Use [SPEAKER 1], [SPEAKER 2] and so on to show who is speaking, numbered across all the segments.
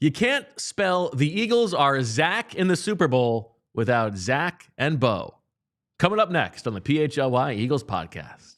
[SPEAKER 1] You can't spell the Eagles are Zack in the Super Bowl without Zack and Bo. Coming up next on the PHLY Eagles podcast.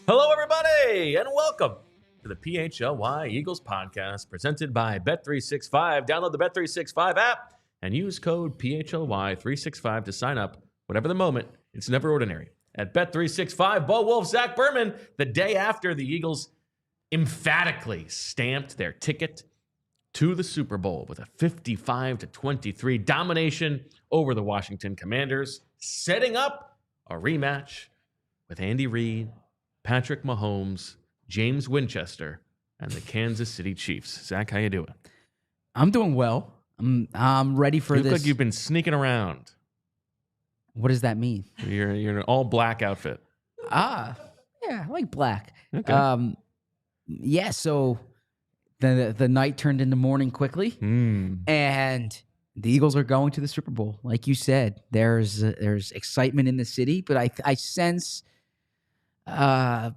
[SPEAKER 1] Hello, everybody, and welcome to the PHLY Eagles podcast presented by Bet365. Download the Bet365 app and use code PHLY365 to sign up. Whatever the moment, it's never ordinary. At Bet365, Bo Wulf, Zack, Berman, the day after the Eagles emphatically stamped their ticket to the Super Bowl with a 55-23 domination over the Washington Commanders, setting up a rematch with Andy Reid, Patrick Mahomes, James Winchester, and the Kansas City Chiefs. Zack, how you doing?
[SPEAKER 2] I'm doing well. I'm ready for this.
[SPEAKER 1] You look like you've been sneaking around.
[SPEAKER 2] What does that mean?
[SPEAKER 1] You're in an all-black outfit.
[SPEAKER 2] Yeah, I like black.
[SPEAKER 1] Okay.
[SPEAKER 2] Yeah, so the night turned into morning quickly, and the Eagles are going to the Super Bowl. Like you said, there's excitement in the city, but I sense a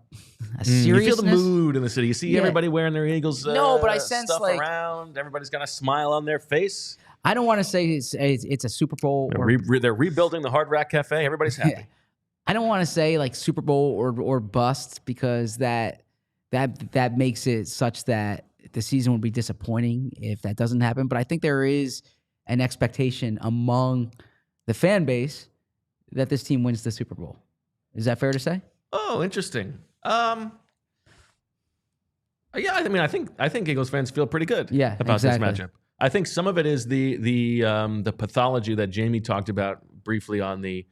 [SPEAKER 2] seriousness.
[SPEAKER 1] You feel the mood in the city. You see everybody wearing their Eagles
[SPEAKER 2] no, but I sense
[SPEAKER 1] stuff
[SPEAKER 2] like
[SPEAKER 1] around. Everybody's got a smile on their face.
[SPEAKER 2] I don't want to say it's a Super Bowl.
[SPEAKER 1] They're rebuilding the Hard Rock Cafe. Everybody's happy.
[SPEAKER 2] Yeah. I don't want to say like Super Bowl or bust because that makes it such that the season would be disappointing if that doesn't happen. But I think there is an expectation among the fan base that this team wins the Super Bowl. Is that fair to say?
[SPEAKER 1] Oh, interesting. Yeah, I mean, I think Eagles fans feel pretty good about this matchup. I think some of it is the pathology that Jamie talked about briefly on the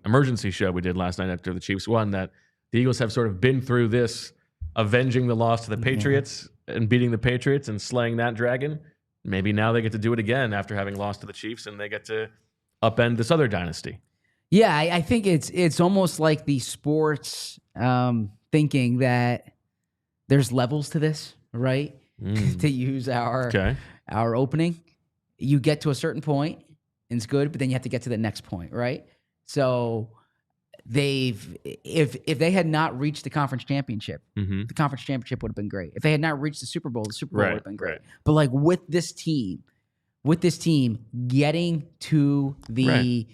[SPEAKER 1] emergency show we did last night after the Chiefs won, that the Eagles have sort of been through this, avenging the loss to the Patriots and beating the Patriots and slaying that dragon. Maybe now they get to do it again after having lost to the Chiefs, and they get to upend this other dynasty.
[SPEAKER 2] Yeah, I think it's almost like the sports thinking that there's levels to this, right? To use our opening, you get to a certain point and it's good, but then you have to get to the next point, right? So if they had not reached the conference championship, the conference championship would have been great. If they had not reached the Super Bowl would have been great. Right. But like with this team getting to the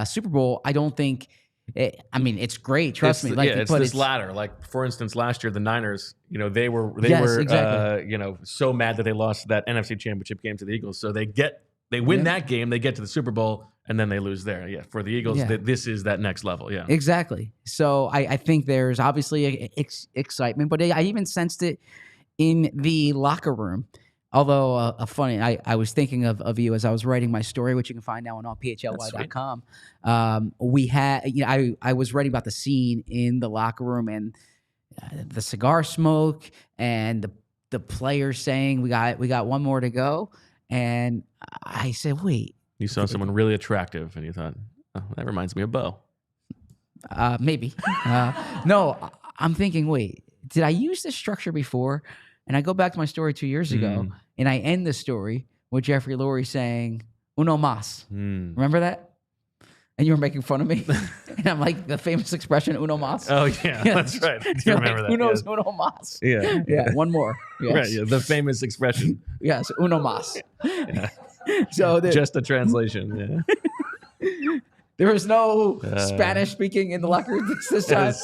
[SPEAKER 2] Super Bowl, I don't think. It's great. Trust me.
[SPEAKER 1] It's this ladder. Like for instance, last year the Niners, they were so mad that they lost that NFC Championship game to the Eagles. So they win that game, they get to the Super Bowl, and then they lose there. Yeah, for the Eagles, this is that next level. Yeah,
[SPEAKER 2] exactly. So I think there's obviously excitement, but I even sensed it in the locker room. Although, I was thinking of you as I was writing my story, which you can find now on allphly.com. We had, I was writing about the scene in the locker room and the cigar smoke and the players saying we got one more to go, and I said, wait.
[SPEAKER 1] You saw someone really attractive, and you thought, oh, that reminds me of Bo.
[SPEAKER 2] Maybe. No, I'm thinking, wait, did I use this structure before? And I go back to my story 2 years ago, and I end the story with Jeffrey Lurie saying, uno mas. Remember that? And you were making fun of me. And I'm like, the famous expression, uno mas.
[SPEAKER 1] Oh, yeah, that's right. I do remember that.
[SPEAKER 2] Uno's uno mas.
[SPEAKER 1] Yeah.
[SPEAKER 2] Yeah, one more. Yes.
[SPEAKER 1] Right, yeah, the famous expression.
[SPEAKER 2] Yes, uno mas.
[SPEAKER 1] Yeah.
[SPEAKER 2] So
[SPEAKER 1] just a translation, yeah.
[SPEAKER 2] There was no Spanish speaking in the locker room this time.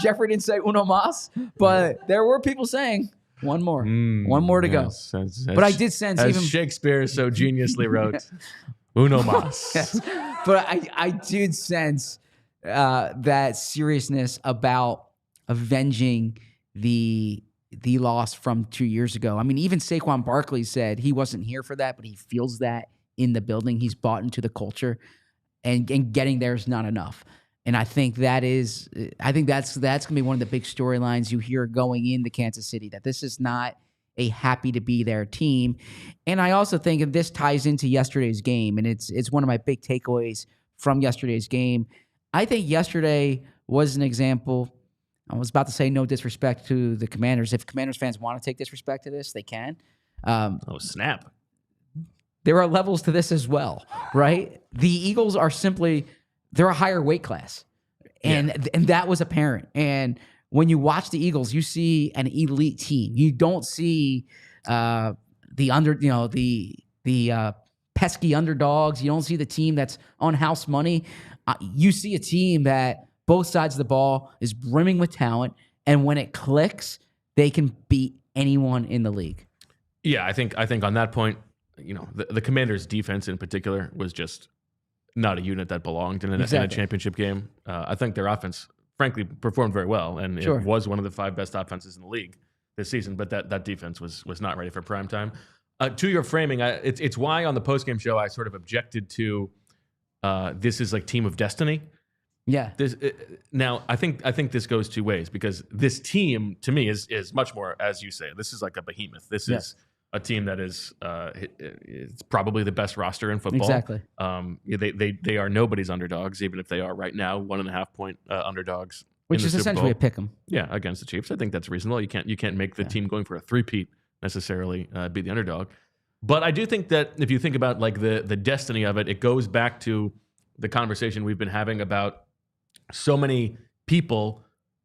[SPEAKER 2] Jeffrey didn't say uno mas, but there were people saying, one more to go. But I did sense,
[SPEAKER 1] as
[SPEAKER 2] even
[SPEAKER 1] Shakespeare so geniusly wrote, uno mas.
[SPEAKER 2] Yes. But I did sense that seriousness about avenging the loss from 2 years ago. I mean, even Saquon Barkley said he wasn't here for that, but he feels that in the building. He's bought into the culture, and getting there is not enough. And I think that's going to be one of the big storylines you hear going into Kansas City, that this is not a happy to be there team. And I also think if this ties into yesterday's game, and it's one of my big takeaways from yesterday's game. I think yesterday was an example. I was about to say no disrespect to the Commanders. If Commanders fans want to take disrespect to this, they can.
[SPEAKER 1] Snap.
[SPEAKER 2] There are levels to this as well, right? The Eagles are they're a higher weight class. And that was apparent. And when you watch the Eagles, you see an elite team. You don't see the pesky underdogs. You don't see the team that's on house money. You see a team that both sides of the ball is brimming with talent, and when it clicks, they can beat anyone in the league.
[SPEAKER 1] Yeah, I think on that point, the Commanders' defense in particular was just not a unit that belonged in a championship game. I think their offense, frankly, performed very well, and it was one of the 5 best offenses in the league this season. But that defense was not ready for prime time. To your framing, it's why on the postgame show I sort of objected to this is like team of destiny.
[SPEAKER 2] Yeah.
[SPEAKER 1] Now I think this goes 2 ways, because this team to me is much more, as you say, this is like a behemoth. This is a team that is it's probably the best roster in football.
[SPEAKER 2] Exactly.
[SPEAKER 1] They are nobody's underdogs, even if they are right now 1.5 point underdogs.
[SPEAKER 2] Which is essentially a pick 'em.
[SPEAKER 1] Yeah, against the Chiefs. I think that's reasonable. You can't make the team going for a three-peat necessarily be the underdog. But I do think that if you think about like the destiny of it, it goes back to the conversation we've been having about so many people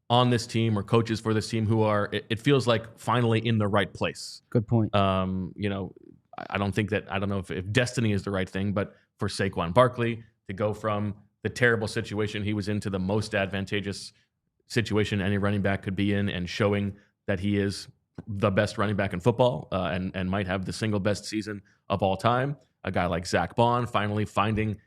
[SPEAKER 1] on this team or coaches for this team who are, it feels like, finally in the right place.
[SPEAKER 2] Good point.
[SPEAKER 1] I don't know if destiny is the right thing, but for Saquon Barkley to go from the terrible situation he was in to the most advantageous situation any running back could be in, and showing that he is the best running back in football and might have the single best season of all time. A guy like Zack Baun finally finding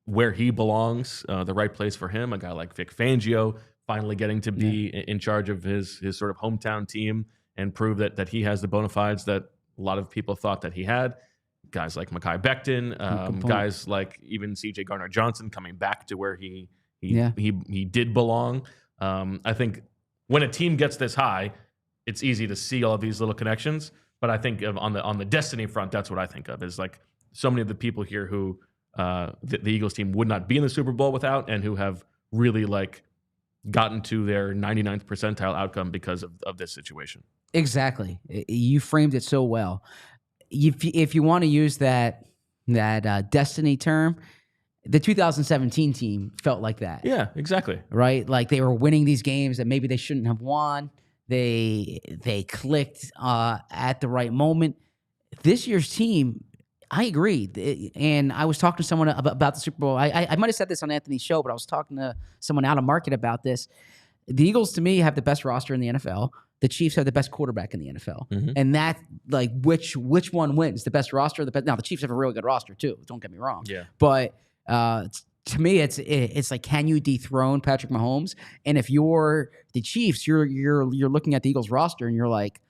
[SPEAKER 1] where he belongs, the right place for him. A guy like Vic Fangio finally getting to be in charge of his sort of hometown team and prove that he has the bona fides that a lot of people thought that he had. Guys like Mekhi Becton, guys like even C.J. Gardner-Johnson coming back to where he did belong. I think when a team gets this high, it's easy to see all of these little connections. But I think on the destiny front, that's what I think of, is like so many of the people here who the Eagles team would not be in the Super Bowl without, and who have really like gotten to their 99th percentile outcome because of this situation.
[SPEAKER 2] Exactly. You framed it so well. If you want to use that destiny term, the 2017 team felt like that.
[SPEAKER 1] Yeah, exactly.
[SPEAKER 2] Right? Like they were winning these games that maybe they shouldn't have won. They clicked at the right moment. This year's team, I agree. And I was talking to someone about the Super Bowl. I might have said this on Anthony's show, but I was talking to someone out of market about this. The Eagles, to me, have the best roster in the NFL. The Chiefs have the best quarterback in the NFL. Mm-hmm. And that, like, which one wins? The best roster? Now, the Chiefs have a really good roster, too. Don't get me wrong. Yeah. But to me, it's like, can you dethrone Patrick Mahomes? And if you're the Chiefs, you're looking at the Eagles roster and you're like,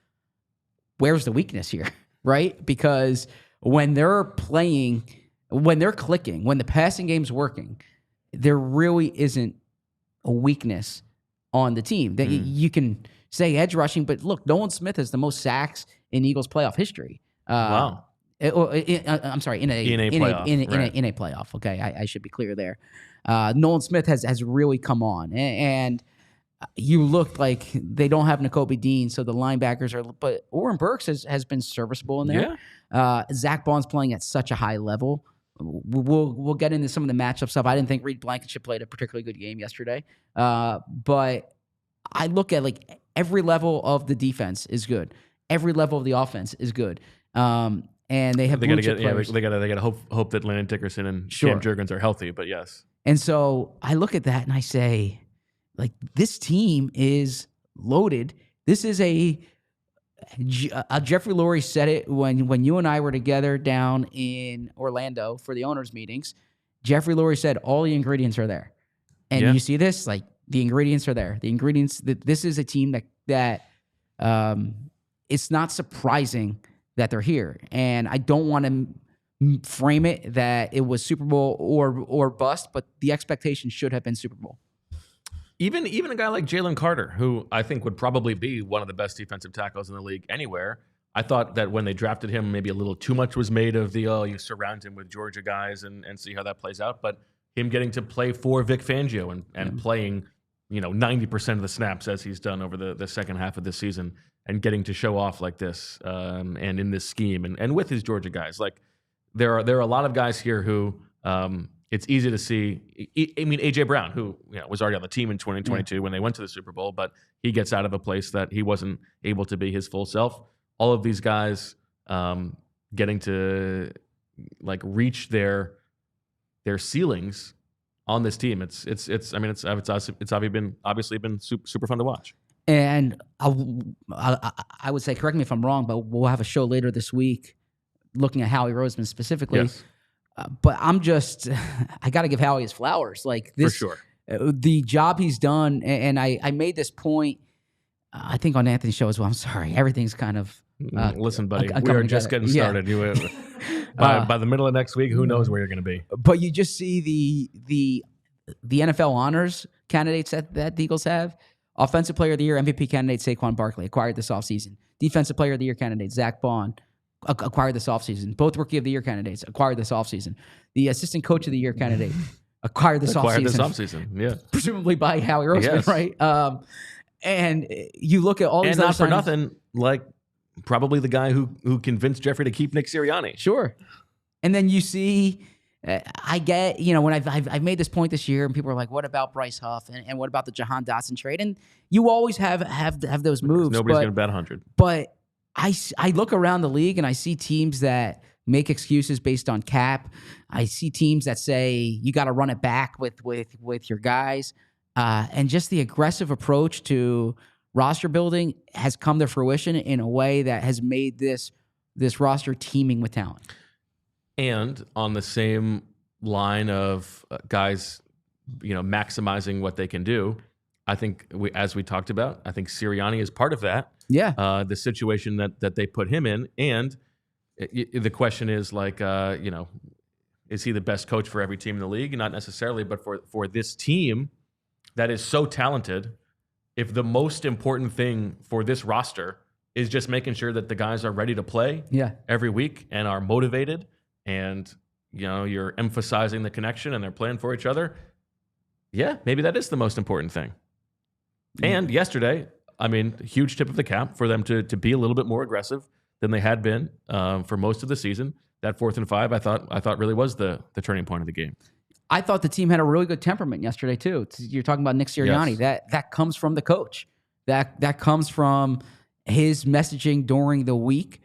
[SPEAKER 2] where's the weakness here? Right? Because when they're playing, when they're clicking, when the passing game's working, there really isn't a weakness on the team. That you can say edge rushing, but look, Nolan Smith has the most sacks in Eagles playoff history.
[SPEAKER 1] Wow.
[SPEAKER 2] I'm sorry, in a playoff. Okay, I should be clear there. Nolan Smith has really come on, and you look like they don't have Nakobe Dean, so the linebackers are. But Oren Burks has been serviceable in there. Yeah. Zach Baun's playing at such a high level. We'll get into some of the matchup stuff. I didn't think Reed Blankenship played a particularly good game yesterday, but I look at like every level of the defense is good. Every level of the offense is good. And they have blue chip players.
[SPEAKER 1] They gotta hope that Landon Dickerson and Cam Jurgens are healthy. But yes,
[SPEAKER 2] and so I look at that and I say, like, this team is loaded. This is a Jeffrey Lurie said it when you and I were together down in Orlando for the owners' meetings. Jeffrey Lurie said all the ingredients are there. And
[SPEAKER 1] Yeah.
[SPEAKER 2] you see this, like the ingredients are there. The ingredients, this is a team that it's not surprising that they're here. And I don't want to frame it that it was Super Bowl or bust, but the expectation should have been Super Bowl.
[SPEAKER 1] Even a guy like Jalen Carter, who I think would probably be one of the best defensive tackles in the league anywhere. I thought that when they drafted him, maybe a little too much was made of you surround him with Georgia guys and see how that plays out. But him getting to play for Vic Fangio and playing, 90% of the snaps as he's done over the second half of the season and getting to show off like this and in this scheme and with his Georgia guys. Like there are a lot of guys here who it's easy to see. I mean, A.J. Brown, who was already on the team in 2022 when they went to the Super Bowl, but he gets out of a place that he wasn't able to be his full self. All of these guys getting to like reach their ceilings on this team. It's obviously been super fun to watch.
[SPEAKER 2] And I would say, correct me if I'm wrong, but we'll have a show later this week looking at Howie Roseman specifically.
[SPEAKER 1] Yes.
[SPEAKER 2] But I got to give Howie his flowers. Like this,
[SPEAKER 1] For sure.
[SPEAKER 2] The job he's done, and I made this point, I think on Anthony's show as well. I'm sorry, everything's kind of.
[SPEAKER 1] Listen, buddy, we are just getting started. By the middle of next week, who knows where you're going to be?
[SPEAKER 2] But you just see the NFL honors candidates that the Eagles have. Offensive Player of the Year, MVP candidate Saquon Barkley, acquired this offseason. Defensive Player of the Year candidate Zach Baun, acquired this offseason. Both Rookie of the Year candidates acquired this offseason. The Assistant Coach of the Year candidate acquired this offseason.
[SPEAKER 1] Yeah.
[SPEAKER 2] Presumably by Howie Roseman,
[SPEAKER 1] Yes.
[SPEAKER 2] right? And you look at all these
[SPEAKER 1] and not for
[SPEAKER 2] signings.
[SPEAKER 1] nothing, like probably the guy who convinced Jeffrey to keep Nick Sirianni.
[SPEAKER 2] Sure. And then you see, I get, when I've made this point this year, and people are like, "What about Bryce Huff? And what about the Jahan Dotson trade?" And you always have those moves.
[SPEAKER 1] Nobody's going to bet 100.
[SPEAKER 2] But I look around the league and I see teams that make excuses based on cap. I see teams that say you got to run it back with your guys, and just the aggressive approach to roster building has come to fruition in a way that has made this roster teeming with talent.
[SPEAKER 1] And on the same line of guys, maximizing what they can do, I think as we talked about, I think Sirianni is part of that.
[SPEAKER 2] Yeah.
[SPEAKER 1] The situation that they put him in, and the question is like, is he the best coach for every team in the league? Not necessarily, but for this team that is so talented, if the most important thing for this roster is just making sure that the guys are ready to play every week and are motivated, and you're emphasizing the connection and they're playing for each other, maybe that is the most important thing. And yesterday, I mean, huge tip of the cap for them to be a little bit more aggressive than they had been for most of the season. That 4th and 5, I thought really was the turning point of the game.
[SPEAKER 2] I thought the team had a really good temperament yesterday too. You're talking about Nick Sirianni.
[SPEAKER 1] Yes.
[SPEAKER 2] That comes from the coach. That comes from his messaging during the week.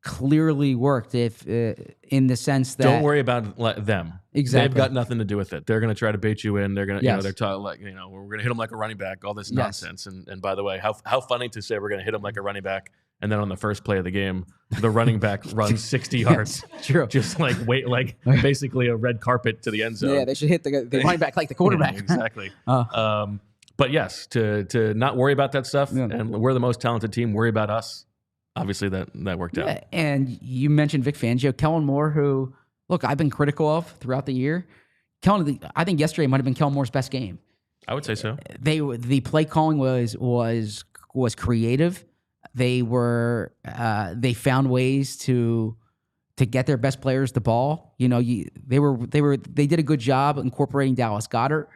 [SPEAKER 2] Clearly worked if in the sense that
[SPEAKER 1] don't worry about them.
[SPEAKER 2] Exactly.
[SPEAKER 1] They've got nothing to do with it. They're going to try to bait you in. They're going to,
[SPEAKER 2] Yes.
[SPEAKER 1] they're talking like, we're going to hit them like a running back, all this nonsense. And by the way, how funny to say we're going to hit them like a running back. And then on the first play of the game, the running back runs 60 yards.
[SPEAKER 2] True.
[SPEAKER 1] Just basically a red carpet to the end zone.
[SPEAKER 2] Yeah, they should hit the running back like the quarterback.
[SPEAKER 1] Yeah, exactly. But yes, to not worry about that stuff, and we're the most talented team, worry about us. Obviously, that worked out.
[SPEAKER 2] And you mentioned Vic Fangio, Kellen Moore, who, look, I've been critical of throughout the year. I think yesterday might have been Kellen Moore's best game.
[SPEAKER 1] I would say so.
[SPEAKER 2] The play calling was creative. They found ways to get their best players the ball. They did a good job incorporating Dallas Goedert.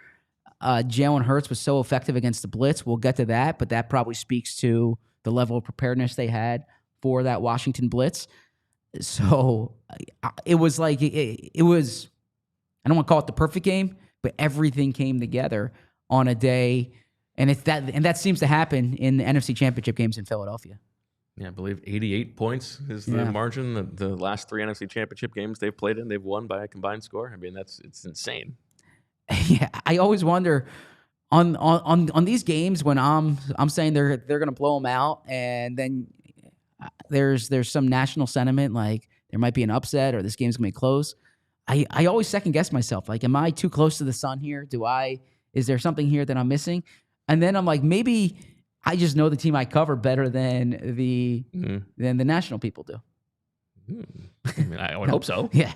[SPEAKER 2] Jalen Hurts was so effective against the blitz. We'll get to that, but that probably speaks to the level of preparedness they had for that Washington blitz. So it was like it was. I don't want to call it the perfect game, but everything came together on a day. And that seems to happen in the NFC Championship games in Philadelphia.
[SPEAKER 1] Yeah, I believe 88 points is the margin. The last 3 NFC Championship games they've played in, they've won by a combined score. I mean, it's insane.
[SPEAKER 2] Yeah, I always wonder on these games when I'm saying they're going to blow them out, and then there's some national sentiment like there might be an upset or this game's going to be close. I always second guess myself. Like, am I too close to the sun here? Do I Is there something here that I'm missing? And then I'm like, maybe I just know the team I cover better than the national people do.
[SPEAKER 1] I mean, I would hope so.
[SPEAKER 2] Yeah.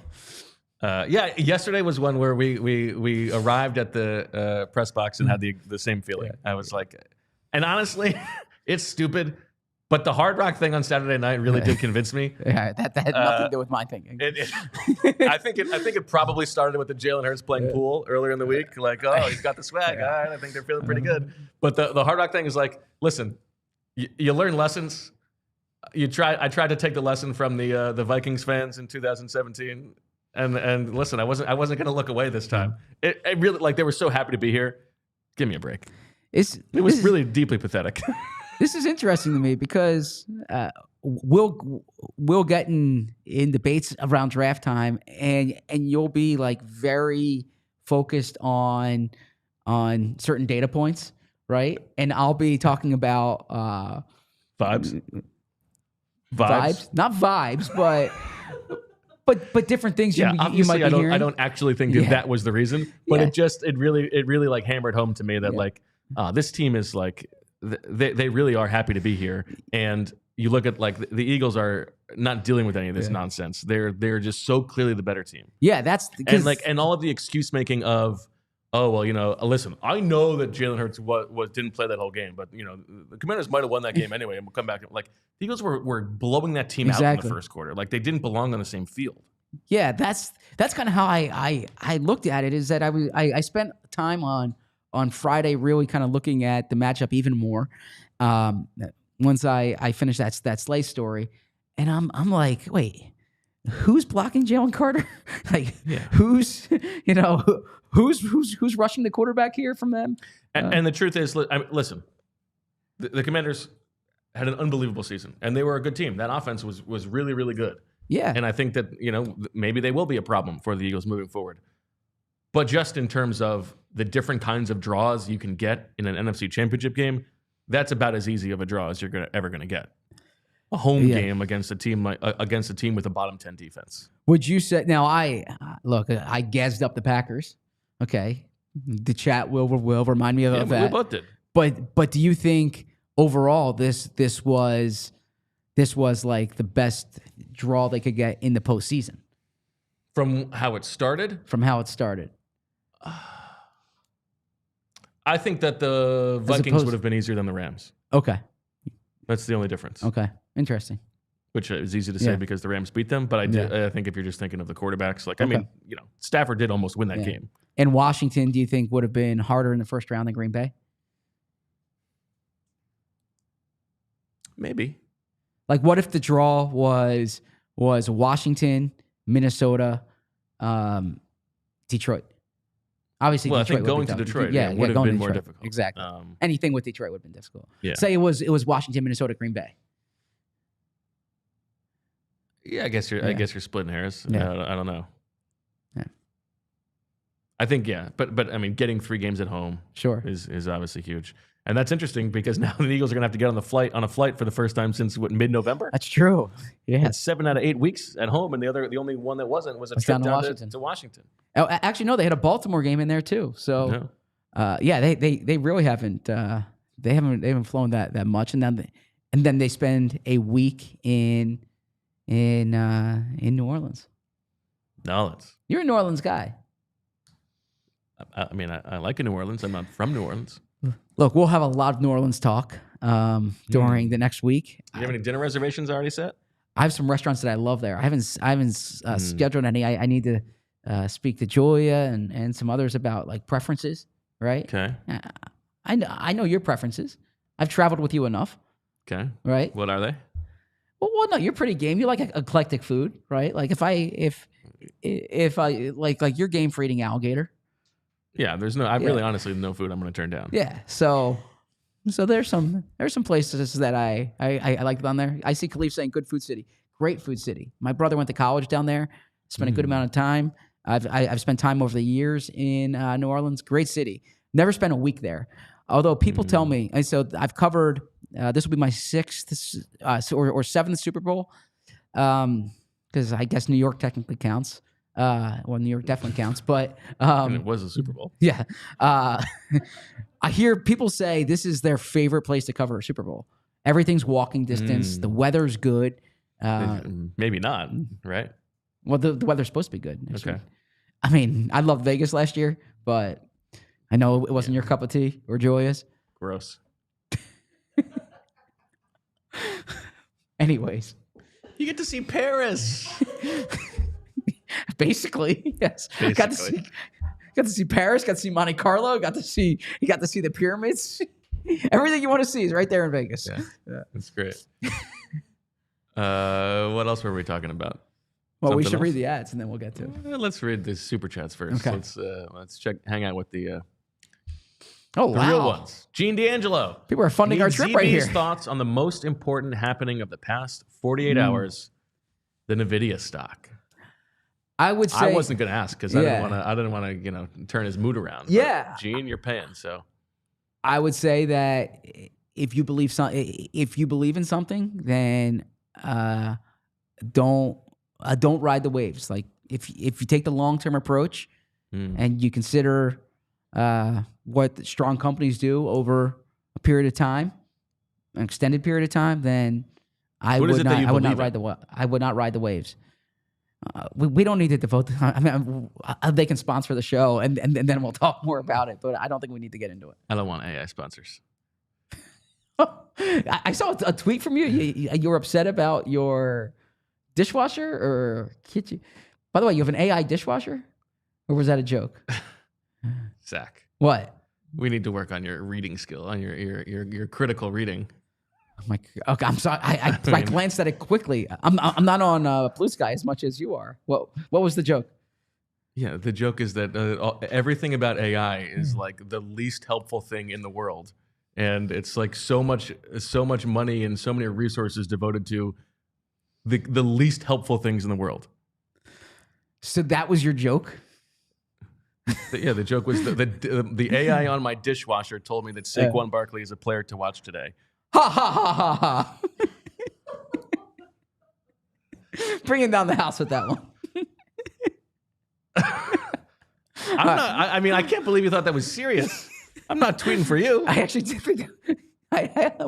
[SPEAKER 1] Yesterday was one where we arrived at the press box and had the same feeling. I was like, and honestly, it's stupid, but the Hard Rock thing on Saturday night really did convince me.
[SPEAKER 2] Yeah, that had nothing to do with my thinking.
[SPEAKER 1] I think it probably started with the Jalen Hurts playing pool earlier in the week. Like, oh, he's got the swag. All right, I think they're feeling pretty good. But the Hard Rock thing is like, listen, you learn lessons. I tried to take the lesson from the Vikings fans in 2017, and listen, I wasn't going to look away this time. It really, like, they were so happy to be here. Give me a break. It was really deeply pathetic.
[SPEAKER 2] This is interesting to me because we'll get in debates around draft time, and you'll be like very focused on certain data points, right? And I'll be talking about
[SPEAKER 1] vibes,
[SPEAKER 2] not vibes, but different things.
[SPEAKER 1] Yeah,
[SPEAKER 2] you might be hearing.
[SPEAKER 1] I don't actually think that was the reason, but it really like hammered home to me that like this team is like. They really are happy to be here, and you look at like the Eagles are not dealing with any of this nonsense. They're just so clearly the better team.
[SPEAKER 2] Yeah, that's
[SPEAKER 1] and all of the excuse making of, oh well, listen, I know that Jalen Hurts didn't play that whole game, but the Commanders might have won that game anyway, and we'll come back. Like the Eagles were blowing that team out in the first quarter. Like they didn't belong on the same field.
[SPEAKER 2] Yeah, that's kind of how I looked at it. Is that I spent time on Friday, really kind of looking at the matchup even more. Once I finished that Slay story, and I'm like, wait, who's blocking Jalen Carter? Like, who's rushing the quarterback here from them?
[SPEAKER 1] And the truth is, listen, the Commanders had an unbelievable season, and they were a good team. That offense was really, really good.
[SPEAKER 2] Yeah,
[SPEAKER 1] and I think that maybe they will be a problem for the Eagles moving forward. But just in terms of the different kinds of draws you can get in an NFC Championship game, that's about as easy of a draw as you're ever going to get. A home game against a team with a bottom 10 defense.
[SPEAKER 2] Would you say now? I gassed up the Packers. Okay, the chat will remind me of that.
[SPEAKER 1] We both did.
[SPEAKER 2] But do you think overall this was like the best draw they could get in the postseason?
[SPEAKER 1] From how it started? I think that the Vikings would have been easier than the Rams.
[SPEAKER 2] Okay.
[SPEAKER 1] That's the only difference.
[SPEAKER 2] Okay. Interesting.
[SPEAKER 1] Which is easy to say because the Rams beat them, but I think if you're just thinking of the quarterbacks, like, I mean, Stafford did almost win that game.
[SPEAKER 2] And Washington, do you think would have been harder in the first round than Green Bay?
[SPEAKER 1] Maybe.
[SPEAKER 2] Like, what if the draw was Washington, Minnesota, Detroit? Obviously,
[SPEAKER 1] well,
[SPEAKER 2] Detroit
[SPEAKER 1] I think going to Detroit would have been more difficult.
[SPEAKER 2] Exactly. Anything with Detroit would have been difficult.
[SPEAKER 1] Yeah.
[SPEAKER 2] Say it was Washington, Minnesota, Green Bay.
[SPEAKER 1] Yeah, I guess you're splitting hairs.
[SPEAKER 2] Yeah.
[SPEAKER 1] I don't know.
[SPEAKER 2] Yeah.
[SPEAKER 1] I think but I mean, getting 3 games at home is obviously huge. And that's interesting because now the Eagles are going to have to get on a flight for the first time since mid-November.
[SPEAKER 2] That's true. Yeah,
[SPEAKER 1] it's 7 out of 8 weeks at home, and the only one that wasn't was a trip down to Washington.
[SPEAKER 2] Oh, actually, no, they had a Baltimore game in there too. So, they really haven't they haven't flown that much, and then they spend a week in New Orleans. You're a New Orleans guy.
[SPEAKER 1] I mean, I like New Orleans. I'm not from New Orleans.
[SPEAKER 2] Look, we'll have a lot of New Orleans talk during the next week.
[SPEAKER 1] Do you have any dinner reservations already set?
[SPEAKER 2] I have some restaurants that I love there. I haven't scheduled any. I need to speak to Julia and some others about like preferences, right?
[SPEAKER 1] Okay.
[SPEAKER 2] I know your preferences. I've traveled with you enough.
[SPEAKER 1] Okay.
[SPEAKER 2] Right.
[SPEAKER 1] What are they?
[SPEAKER 2] Well, no, you're pretty game. You like eclectic food, right? Like if I like you're game for eating alligator.
[SPEAKER 1] Yeah, really honestly no food I'm going to turn down.
[SPEAKER 2] Yeah, so there's some places that I like down there. I see Khalif saying good food city, great food city. My brother went to college down there, spent a good amount of time. I've spent time over the years in New Orleans, great city. Never spent a week there, although people tell me. And so I've covered. This will be my 6th or 7th Super Bowl, because I guess New York technically counts. Well, New York definitely counts, but
[SPEAKER 1] And it was a Super Bowl.
[SPEAKER 2] yeah. I hear people say this is their favorite place to cover a Super Bowl. Everything's walking distance. The weather's good.
[SPEAKER 1] Maybe not, right?
[SPEAKER 2] Well, the weather's supposed to be good.
[SPEAKER 1] Okay.
[SPEAKER 2] I mean, I loved Vegas last year, but I know it wasn't your cup of tea or Julia's.
[SPEAKER 1] Gross.
[SPEAKER 2] Anyways.
[SPEAKER 1] You get to see Paris.
[SPEAKER 2] Basically, yes. Basically. Got to see Paris, got to see Monte Carlo, got to see the pyramids. Everything you want to see is right there in Vegas.
[SPEAKER 1] Yeah. That's great. What else were we talking about?
[SPEAKER 2] Well, we should read the ads and then we'll get to it.
[SPEAKER 1] Let's read the super chats first.
[SPEAKER 2] Okay.
[SPEAKER 1] Let's hang out with the
[SPEAKER 2] real
[SPEAKER 1] ones. Gene D'Angelo.
[SPEAKER 2] People are funding our trip right here.
[SPEAKER 1] Thoughts on the most important happening of the past 48 hours, the Nvidia stock.
[SPEAKER 2] I would say
[SPEAKER 1] I wasn't going to ask because I didn't want to turn his mood around.
[SPEAKER 2] Yeah,
[SPEAKER 1] but Gene, you're paying, so
[SPEAKER 2] I would say that if you believe in something, then don't ride the waves. Like if you take the long-term approach and you consider what strong companies do over a period of time, an extended period of time, then I would not ride the waves. We don't need to devote. I mean, they can sponsor the show, and then we'll talk more about it. But I don't think we need to get into it.
[SPEAKER 1] I don't want AI sponsors.
[SPEAKER 2] I saw a tweet from you. You were upset about your dishwasher or kitchen. By the way, you have an AI dishwasher, or was that a joke?
[SPEAKER 1] Zack,
[SPEAKER 2] what?
[SPEAKER 1] We need to work on your reading skill, on your critical reading.
[SPEAKER 2] Okay, I'm sorry. I glanced at it quickly. I'm not on Blue Sky as much as you are. What was the joke?
[SPEAKER 1] Yeah, the joke is that everything about AI is like the least helpful thing in the world, and it's like so much money and so many resources devoted to the least helpful things in the world.
[SPEAKER 2] So that was your joke?
[SPEAKER 1] The joke was the AI on my dishwasher told me that Saquon Barkley is a player to watch today.
[SPEAKER 2] Ha ha ha ha ha! Bringing down the house with that one.
[SPEAKER 1] I mean, I can't believe you thought that was serious. I'm not tweeting for you.
[SPEAKER 2] I actually did think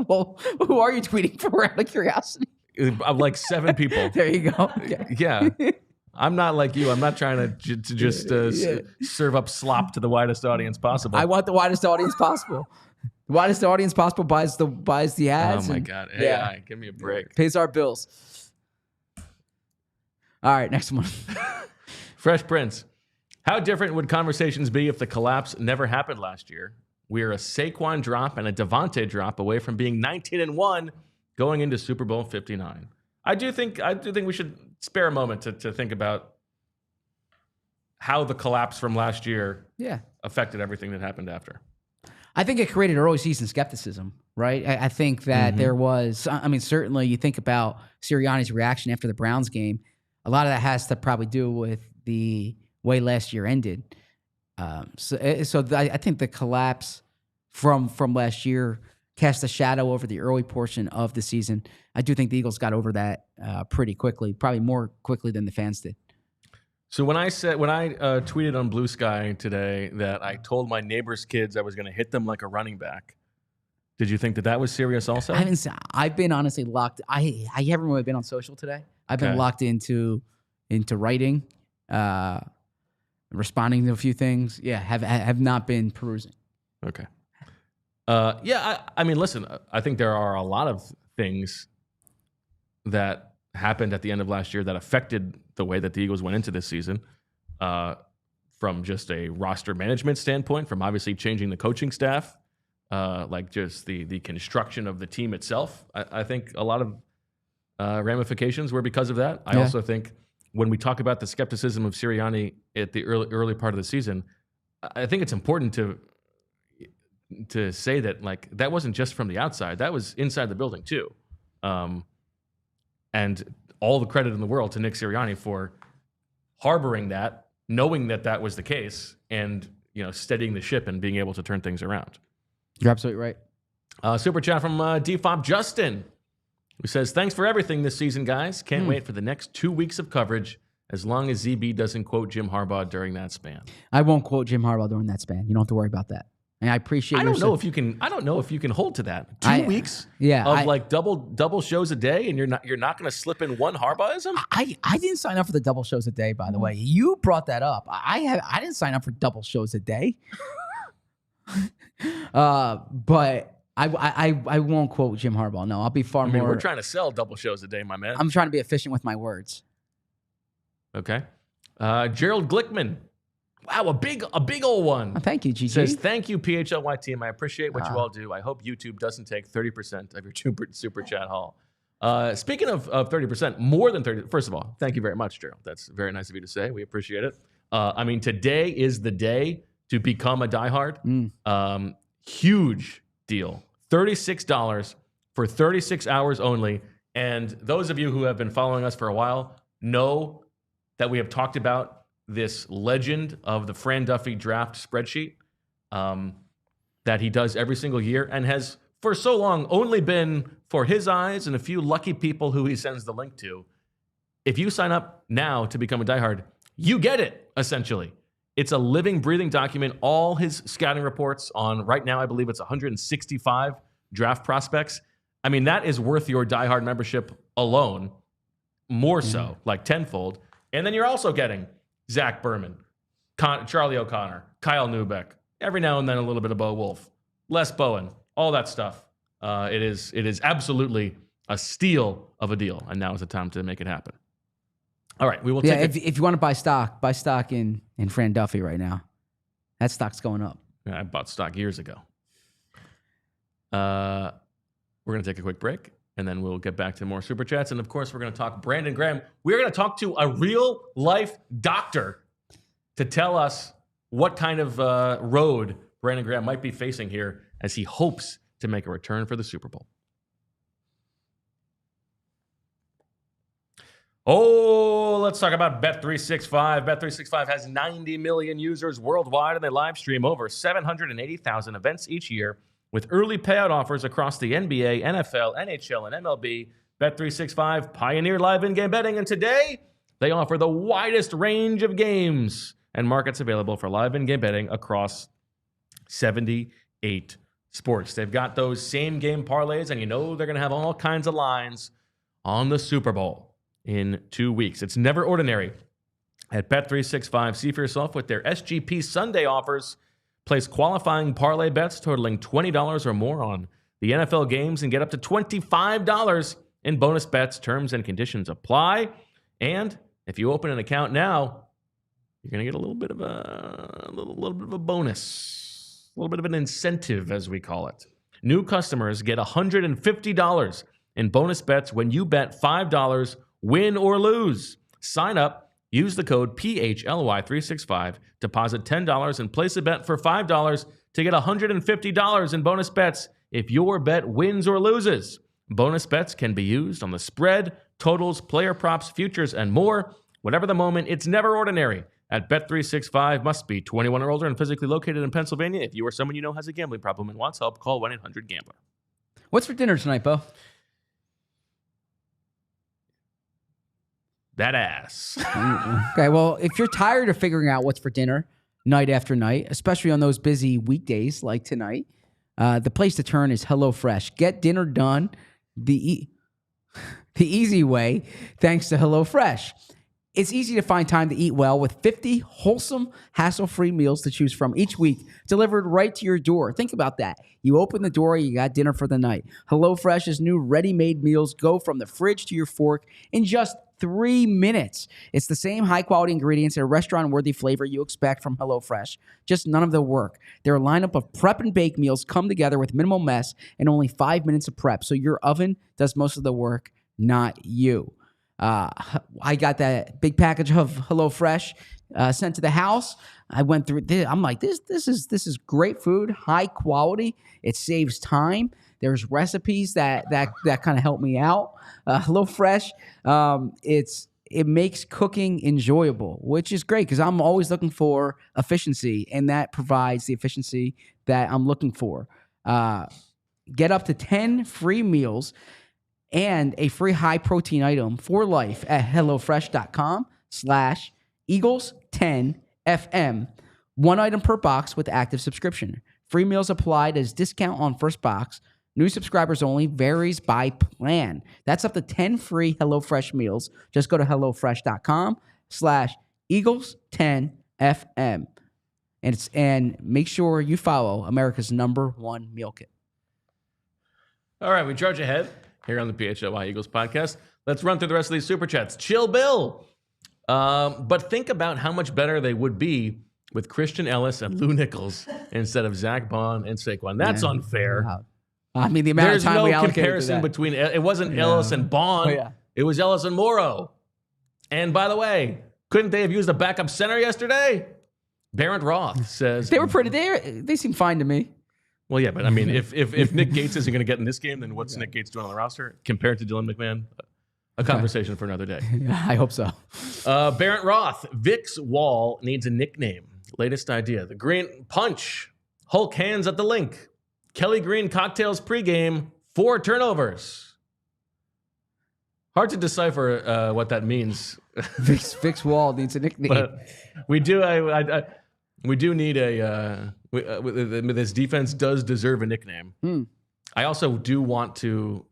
[SPEAKER 2] well, who are you tweeting for out of curiosity?
[SPEAKER 1] I'm like 7 people.
[SPEAKER 2] There you go. Okay.
[SPEAKER 1] Yeah. I'm not like you. I'm not trying to just serve up slop to the widest audience possible.
[SPEAKER 2] I want the widest audience possible. The widest audience possible buys the ads.
[SPEAKER 1] Oh my God. AI, give me a break.
[SPEAKER 2] Pays our bills. All right, next one.
[SPEAKER 1] Fresh Prince. How different would conversations be if the collapse never happened last year? We are a Saquon drop and a Devontae drop away from being 19-1 going into Super Bowl 59. I do think we should spare a moment to think about how the collapse from last year affected everything that happened after.
[SPEAKER 2] I think it created early season skepticism, right? I think that there was, I mean, certainly you think about Sirianni's reaction after the Browns game. A lot of that has to probably do with the way last year ended. So I think the collapse from last year cast a shadow over the early portion of the season. I do think the Eagles got over that pretty quickly, probably more quickly than the fans did.
[SPEAKER 1] So when I tweeted on Blue Sky today that I told my neighbor's kids I was going to hit them like a running back, did you think that was serious also?
[SPEAKER 2] I've been honestly locked. I haven't really been on social today. I've been locked into writing, responding to a few things. Yeah, have not been perusing.
[SPEAKER 1] Okay. I mean, listen, I think there are a lot of things that happened at the end of last year that affected the way that the Eagles went into this season, from just a roster management standpoint, from obviously changing the coaching staff, like just the construction of the team itself. I think a lot of ramifications were because of that. I also think when we talk about the skepticism of Sirianni at the early part of the season, I think it's important to say that like that wasn't just from the outside, that was inside the building too. And all the credit in the world to Nick Sirianni for harboring that, knowing that that was the case, and steadying the ship and being able to turn things around.
[SPEAKER 2] You're absolutely right.
[SPEAKER 1] Super chat from DFOP Justin, who says, "Thanks for everything this season, guys. Can't wait for the next 2 weeks of coverage as long as ZB doesn't quote Jim Harbaugh during that span.
[SPEAKER 2] I won't quote Jim Harbaugh during that span. You don't have to worry about that. And I appreciate.
[SPEAKER 1] I don't know if you can hold to that. 2 weeks of like double shows a day, and you're not going to slip in one Harbaughism.
[SPEAKER 2] I didn't sign up for the double shows a day. By the way, you brought that up. I didn't sign up for double shows a day. But I won't quote Jim Harbaugh. No, I'll be far more.
[SPEAKER 1] We're trying to sell double shows a day, my man.
[SPEAKER 2] I'm trying to be efficient with my words.
[SPEAKER 1] Okay. Gerald Glickman. Wow, a big old one.
[SPEAKER 2] Oh, thank you, GG.
[SPEAKER 1] Says, thank you, PHLY team. I appreciate what you all do. I hope YouTube doesn't take 30% of your super chat haul. Speaking of 30%, more than 30%. First of all, thank you very much, Gerald. That's very nice of you to say. We appreciate it. Today is the day to become a diehard. Huge deal. $36 for 36 hours only. And those of you who have been following us for a while know that we have talked about this legend of the Fran Duffy draft spreadsheet that he does every single year and has for so long only been for his eyes and a few lucky people who he sends the link to. If you sign up now to become a diehard, you get it, essentially. It's a living, breathing document, all his scouting reports on, right now, I believe it's 165 draft prospects. I mean, that is worth your diehard membership alone, more so, like tenfold. And then you're also getting Zack Berman, Charlie O'Connor, Kyle Neubeck, every now and then a little bit of Bo Wulf, Les Bowen, all that stuff. It is absolutely a steal of a deal, and now is the time to make it happen. All right, we will take
[SPEAKER 2] if you want to buy stock in Fran Duffy right now. That stock's going up.
[SPEAKER 1] Yeah, I bought stock years ago. We're going to take a quick break, and then we'll get back to more Super Chats. And, of course, we're going to talk Brandon Graham. We're going to talk to a real-life doctor to tell us what kind of road Brandon Graham might be facing here as he hopes to make a return for the Super Bowl. Oh, let's talk about Bet365. Bet365 has 90 million users worldwide, and they live stream over 780,000 events each year with early payout offers across the NBA, NFL, NHL, and MLB. Bet365 pioneered live in-game betting, and today they offer the widest range of games and markets available for live in-game betting across 78 sports. They've got those same-game parlays, and you know they're going to have all kinds of lines on the Super Bowl in 2 weeks. It's never ordinary at Bet365. See for yourself with their SGP Sunday offers. Place qualifying parlay bets totaling $20 or more on the NFL games and get up to $25 in bonus bets. Terms and conditions apply. And if you open an account now, you're going to get a little bit of a bonus, a little bit of an incentive, as we call it. New customers get $150 in bonus bets when you bet $5, win or lose. Sign up, use the code PHLY365, deposit $10, and place a bet for $5 to get $150 in bonus bets if your bet wins or loses. Bonus bets can be used on the spread, totals, player props, futures, and more. Whatever the moment, it's never ordinary. At Bet365, must be 21 or older and physically located in Pennsylvania. If you or someone you know has a gambling problem and wants help, call 1-800-GAMBLER.
[SPEAKER 2] What's for dinner tonight, Bo?
[SPEAKER 1] That ass.
[SPEAKER 2] Okay, well, if you're tired of figuring out what's for dinner night after night, especially on those busy weekdays like tonight, the place to turn is HelloFresh. Get dinner done the easy way thanks to HelloFresh. It's easy to find time to eat well with 50 wholesome, hassle-free meals to choose from each week, delivered right to your door. Think about that. You open the door, you got dinner for the night. HelloFresh's new ready-made meals go from the fridge to your fork in just 3 minutes. It's the same high-quality ingredients and restaurant-worthy flavor you expect from HelloFresh, just none of the work. Their lineup of prep and bake meals come together with minimal mess and only 5 minutes of prep, so your oven does most of the work, not you. I got that big package of HelloFresh sent to the house. I went through this. I'm like, this is great food, high quality. It saves time. There's recipes that kind of help me out. HelloFresh, it makes cooking enjoyable, which is great because I'm always looking for efficiency, and that provides the efficiency that I'm looking for. Get up to 10 free meals and a free high-protein item for life at HelloFresh.com. Eagles10FM. One item per box with active subscription. Free meals applied as discount on first box. New subscribers only. Varies by plan. That's up to 10 free HelloFresh meals. Just go to HelloFresh.com/Eagles10FM. And make sure you follow America's #1 meal kit.
[SPEAKER 1] All right, we charge ahead here on the PHLY Eagles podcast. Let's run through the rest of these Super Chats. Chill Bill. But think about how much better they would be with Christian Ellis and Lou Nichols instead of Zack, Baun, and Saquon. That's unfair.
[SPEAKER 2] Wow. I mean, the amount of time we allocated to that.
[SPEAKER 1] There's no comparison between, it wasn't Ellis and Baun. It was Ellis and Morrow. And by the way, couldn't they have used a backup center yesterday? Barrett Roth says.
[SPEAKER 2] They were pretty, they seemed fine to me.
[SPEAKER 1] Well, yeah, but I mean, if Nick Gates isn't going to get in this game, then what's Nick Gates doing on the roster compared to Dylan McMahon? A conversation for another day.
[SPEAKER 2] I hope so.
[SPEAKER 1] Barrett Roth, Vic's Wall needs a nickname. Latest idea. The Green Punch. Hulk hands at the link. Kelly Green cocktails pregame. 4 turnovers. Hard to decipher what that means.
[SPEAKER 2] Vic's Wall needs a nickname.
[SPEAKER 1] But we do. We do need a. This defense does deserve a nickname. I also do want to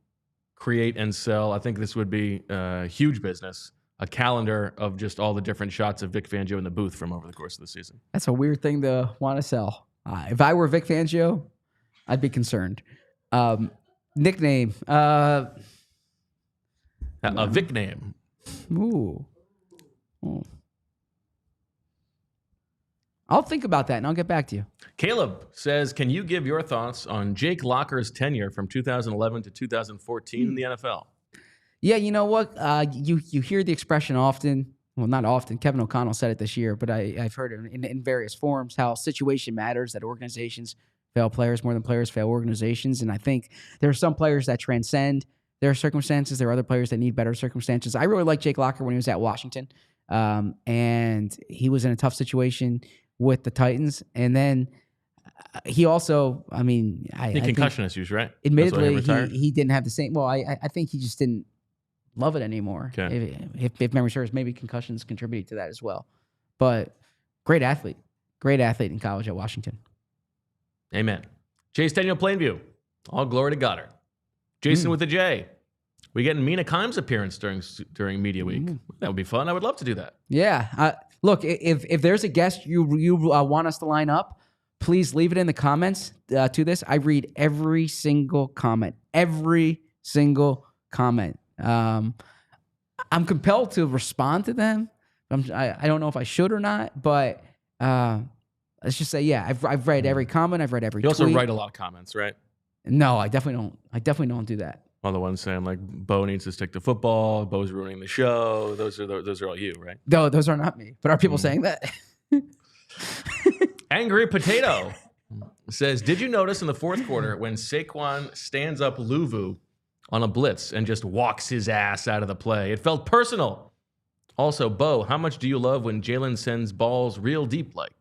[SPEAKER 1] create and sell. I think this would be huge business. A calendar of just all the different shots of Vic Fangio in the booth from over the course of the season.
[SPEAKER 2] That's a weird thing to want to sell. If I were Vic Fangio, I'd be concerned. Nickname. A
[SPEAKER 1] Vic name.
[SPEAKER 2] Ooh. I'll think about that and I'll get back to you.
[SPEAKER 1] Caleb says, can you give your thoughts on Jake Locker's tenure from 2011 to 2014 in the NFL?
[SPEAKER 2] Yeah, you know what? You hear the expression often. Well, not often. Kevin O'Connell said it this year, but I've heard it in various forums how situation matters, that organizations fail players more than players fail organizations. And I think there are some players that transcend their circumstances. There are other players that need better circumstances. I really liked Jake Locker when he was at Washington. And he was in a tough situation with the Titans. And then he also, I mean...
[SPEAKER 1] concussion issues, right?
[SPEAKER 2] Admittedly, he didn't have the same... Well, I think he just didn't love it anymore.
[SPEAKER 1] Okay.
[SPEAKER 2] If memory serves, maybe concussions contributed to that as well. But great athlete. Great athlete in college at Washington.
[SPEAKER 1] Amen. Chase Daniel Plainview. All glory to Goddard. Jason with a J. We getting Mina Kimes' appearance during Media Week. That would be fun. I would love to do that.
[SPEAKER 2] Yeah. Look, if there's a guest you want us to line up, please leave it in the comments to this. I read every single comment. Every single comment. I'm compelled to respond to them. I don't know if I should or not, but let's just say, yeah, I've read every comment. I've read every tweet.
[SPEAKER 1] You also write a lot of comments, right?
[SPEAKER 2] No, I definitely don't. I definitely don't do that.
[SPEAKER 1] All the ones saying like Bo needs to stick to football. Bo's ruining the show. Those are all you, right?
[SPEAKER 2] No, those are not me. But are people saying that?
[SPEAKER 1] Angry Potato says, did you notice in the fourth quarter when Saquon stands up Luvu on a blitz and just walks his ass out of the play? It felt personal. Also, Bo, how much do you love when Jalen sends balls real deep like?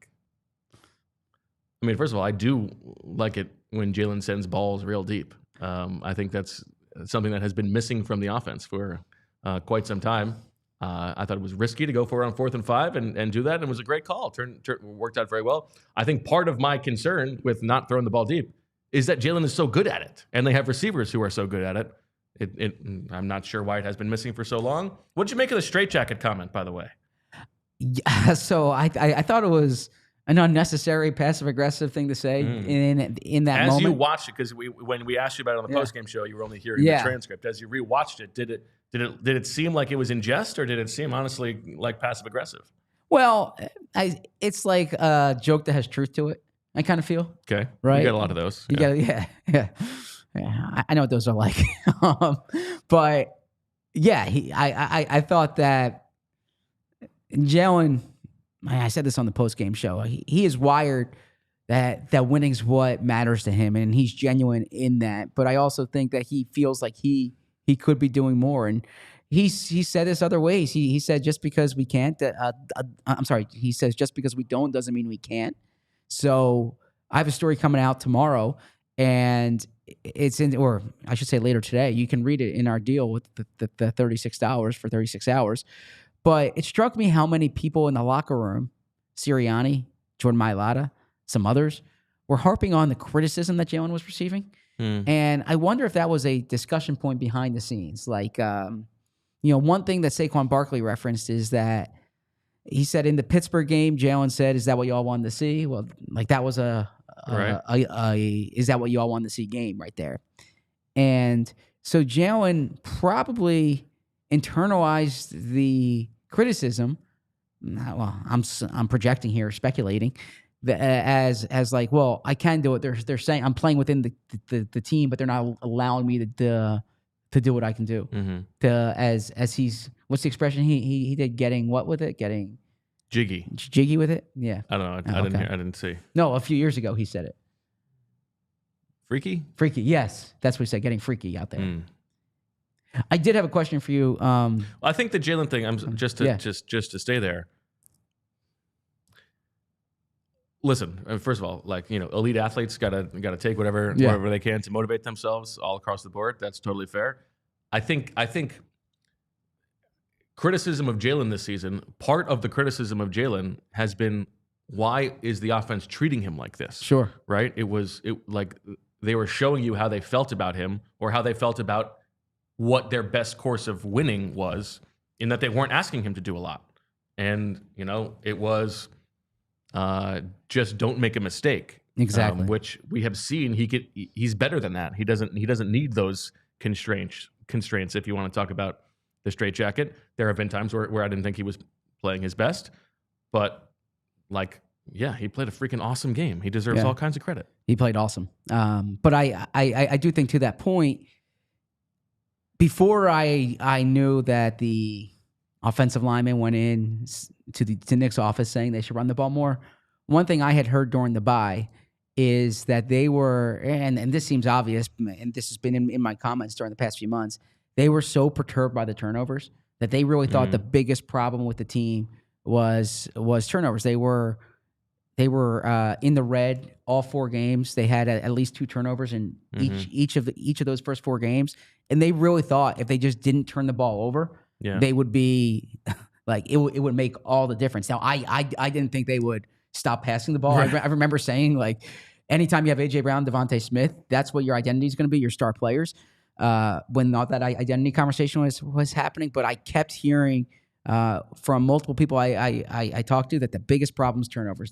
[SPEAKER 1] I mean, first of all, I do like it when Jalen sends balls real deep. I think that's something that has been missing from the offense for quite some time. I thought it was risky to go for it on 4th and 5 and do that, and it was a great call. Worked out very well. I think part of my concern with not throwing the ball deep is that Jalen is so good at it, and they have receivers who are so good at it. I'm not sure why it has been missing for so long. What did you make of the straitjacket comment, by the way?
[SPEAKER 2] Yeah, so I thought it was an unnecessary passive-aggressive thing to say in that moment.
[SPEAKER 1] As you watched it, because when we asked you about it on the postgame show, you were only hearing the transcript. As you rewatched it, did it seem like it was in jest, or did it seem honestly like passive-aggressive?
[SPEAKER 2] Well, it's like a joke that has truth to it, I kind of feel.
[SPEAKER 1] Okay.
[SPEAKER 2] Right?
[SPEAKER 1] You got a lot of those.
[SPEAKER 2] Yeah. I know what those are like. But, yeah, I thought that Jalen... I said this on the post-game show. He is wired that winning's what matters to him, and he's genuine in that. But I also think that he feels like he could be doing more. And he said this other ways. He said just because we can't, he says just because we don't doesn't mean we can't. So I have a story coming out tomorrow, and it's or I should say later today. You can read it in our deal with the $36 for 36 hours. But it struck me how many people in the locker room, Sirianni, Jordan Mailata, some others, were harping on the criticism that Jalen was receiving. And I wonder if that was a discussion point behind the scenes. Like, one thing that Saquon Barkley referenced is that he said in the Pittsburgh game, Jalen said, "Is that what you all wanted to see?" Well, like that was "Is that what you all wanted to see?" game right there. And so Jalen probably internalized the criticism. Well, I'm projecting here, speculating. As like, well, I can do it. They're saying I'm playing within the team, but they're not allowing me to do what I can do. As he's, what's the expression he did? Getting what with it? Getting jiggy with it? Yeah.
[SPEAKER 1] I don't know. I didn't see.
[SPEAKER 2] No, a few years ago he said it.
[SPEAKER 1] Freaky.
[SPEAKER 2] Yes, that's what he said. Getting freaky out there. I did have a question for you.
[SPEAKER 1] I think the Jalen thing. I'm just to stay there. Listen, first of all, elite athletes gotta take whatever they can to motivate themselves all across the board. That's totally fair. I think criticism of Jalen this season, part of the criticism of Jalen has been, why is the offense treating him like this?
[SPEAKER 2] Sure.
[SPEAKER 1] Right? It like they were showing you how they felt about him, or how they felt about what their best course of winning was, in that they weren't asking him to do a lot. And, it was just don't make a mistake.
[SPEAKER 2] Exactly.
[SPEAKER 1] Which we have seen he's better than that. He doesn't need those constraints if you want to talk about the straitjacket. There have been times where I didn't think he was playing his best, but he played a freaking awesome game. He deserves all kinds of credit.
[SPEAKER 2] He played awesome. But I do think, to that point, before I knew that the offensive lineman went in to Nick's office saying they should run the ball more, one thing I had heard during the bye is that they were, and this seems obvious, and this has been in my comments during the past few months, they were so perturbed by the turnovers that they really thought the biggest problem with the team was turnovers. They were in the red all 4 games. They had at least 2 turnovers in each of those first 4 games, and they really thought if they just didn't turn the ball over, they would be it would make all the difference. Now, I didn't think they would stop passing the ball. Right. I remember saying, anytime you have A.J. Brown, Devontae Smith, that's what your identity is going to be, your star players. When not that identity conversation was happening, but I kept hearing from multiple people I talked to that the biggest problem is turnovers.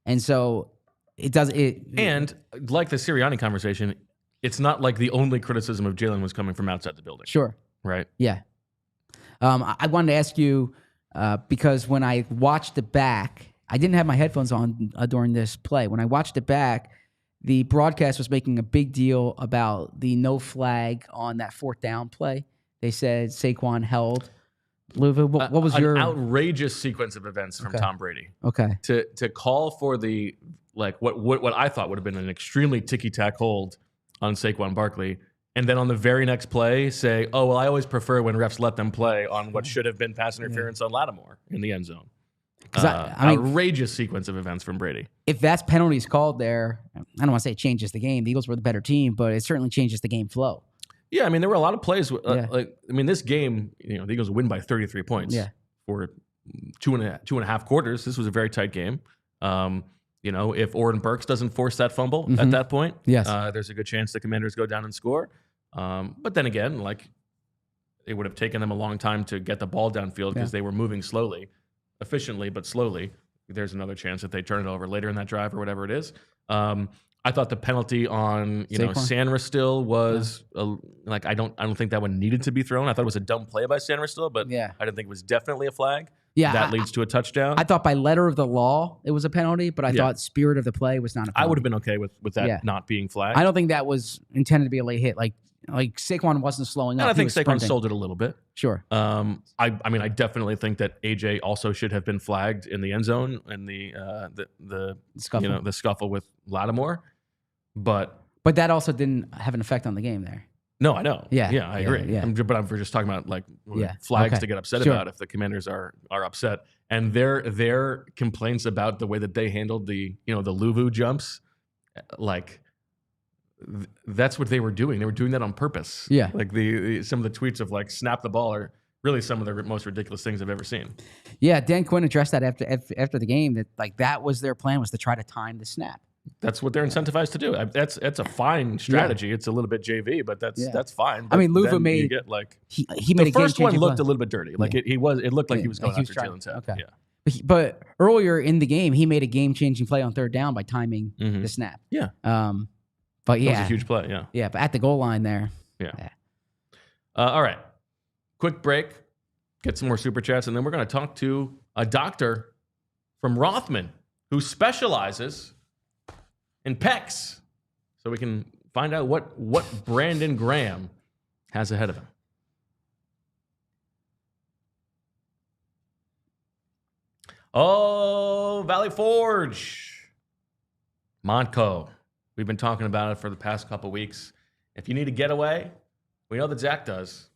[SPEAKER 2] And so
[SPEAKER 1] and like the Sirianni conversation, it's not like the only criticism of Jalen was coming from outside the building.
[SPEAKER 2] Sure.
[SPEAKER 1] Right.
[SPEAKER 2] Yeah. I wanted to ask you, because when I watched it back, I didn't have my headphones on during this play. When I watched it back, the broadcast was making a big deal about the no flag on that 4th down play. They said Saquon held. What was your
[SPEAKER 1] outrageous sequence of events from Tom Brady?
[SPEAKER 2] Okay.
[SPEAKER 1] To call for the what I thought would have been an extremely ticky-tack hold on Saquon Barkley, and then on the very next play say, "Oh, well, I always prefer when refs let them play on what should have been pass interference on Lattimore in the end zone." Outrageous sequence of events from Brady.
[SPEAKER 2] If that's penalties called there, I don't want to say it changes the game. The Eagles were the better team, but it certainly changes the game flow.
[SPEAKER 1] Yeah, there were a lot of plays. This game, the Eagles win by 33 points for two and a half quarters. This was a very tight game. If Oren Burks doesn't force that fumble at that point, there's a good chance the Commanders go down and score. But then again, it would have taken them a long time to get the ball downfield because they were moving slowly, efficiently, but slowly. There's another chance that they turn it over later in that drive or whatever it is. I thought the penalty on Sandra still was I don't think that one needed to be thrown. I thought it was a dumb play by Sandra still, but I didn't think it was definitely a flag.
[SPEAKER 2] Yeah,
[SPEAKER 1] that leads to a touchdown.
[SPEAKER 2] I thought by letter of the law it was a penalty, but I thought spirit of the play was not a penalty.
[SPEAKER 1] I would have been okay with that not being flagged.
[SPEAKER 2] I don't think that was intended to be a late hit. Like Saquon wasn't slowing up.
[SPEAKER 1] And I think Saquon sold it a little bit.
[SPEAKER 2] Sure.
[SPEAKER 1] I definitely think that AJ also should have been flagged in the end zone and the scuffle. The scuffle with Lattimore. But
[SPEAKER 2] that also didn't have an effect on the game there.
[SPEAKER 1] No, I know.
[SPEAKER 2] Yeah,
[SPEAKER 1] I agree.
[SPEAKER 2] Yeah.
[SPEAKER 1] But I'm just talking about flags to get upset about if the Commanders are upset, and their complaints about the way that they handled the Luvu jumps, that's what they were doing. They were doing that on purpose.
[SPEAKER 2] Yeah,
[SPEAKER 1] some of the tweets of snap the ball are really some of the most ridiculous things I've ever seen.
[SPEAKER 2] Yeah, Dan Quinn addressed that after the game, that like that was their plan, was to try to time the snap.
[SPEAKER 1] That's what they're incentivized to do. That's a fine strategy. It's a little bit JV, but that's fine. But
[SPEAKER 2] I mean, Luva
[SPEAKER 1] made
[SPEAKER 2] you
[SPEAKER 1] get like
[SPEAKER 2] he made
[SPEAKER 1] the
[SPEAKER 2] a
[SPEAKER 1] first one looked
[SPEAKER 2] play.
[SPEAKER 1] a little bit dirty. Like it looked like he was going after Jalen's head.
[SPEAKER 2] Okay.
[SPEAKER 1] Yeah.
[SPEAKER 2] But earlier in the game, he made a game-changing play on third down by timing the snap.
[SPEAKER 1] Yeah.
[SPEAKER 2] But yeah,
[SPEAKER 1] that was a huge play. Yeah.
[SPEAKER 2] Yeah, but at the goal line there.
[SPEAKER 1] Yeah. All right. Quick break. Get some more super chats, and then we're going to talk to a doctor from Rothman who specializes in pecs, so we can find out what Brandon Graham has ahead of him. Oh, Valley Forge. Montco. We've been talking about it for the past couple weeks. If you need a getaway, we know that Zack does.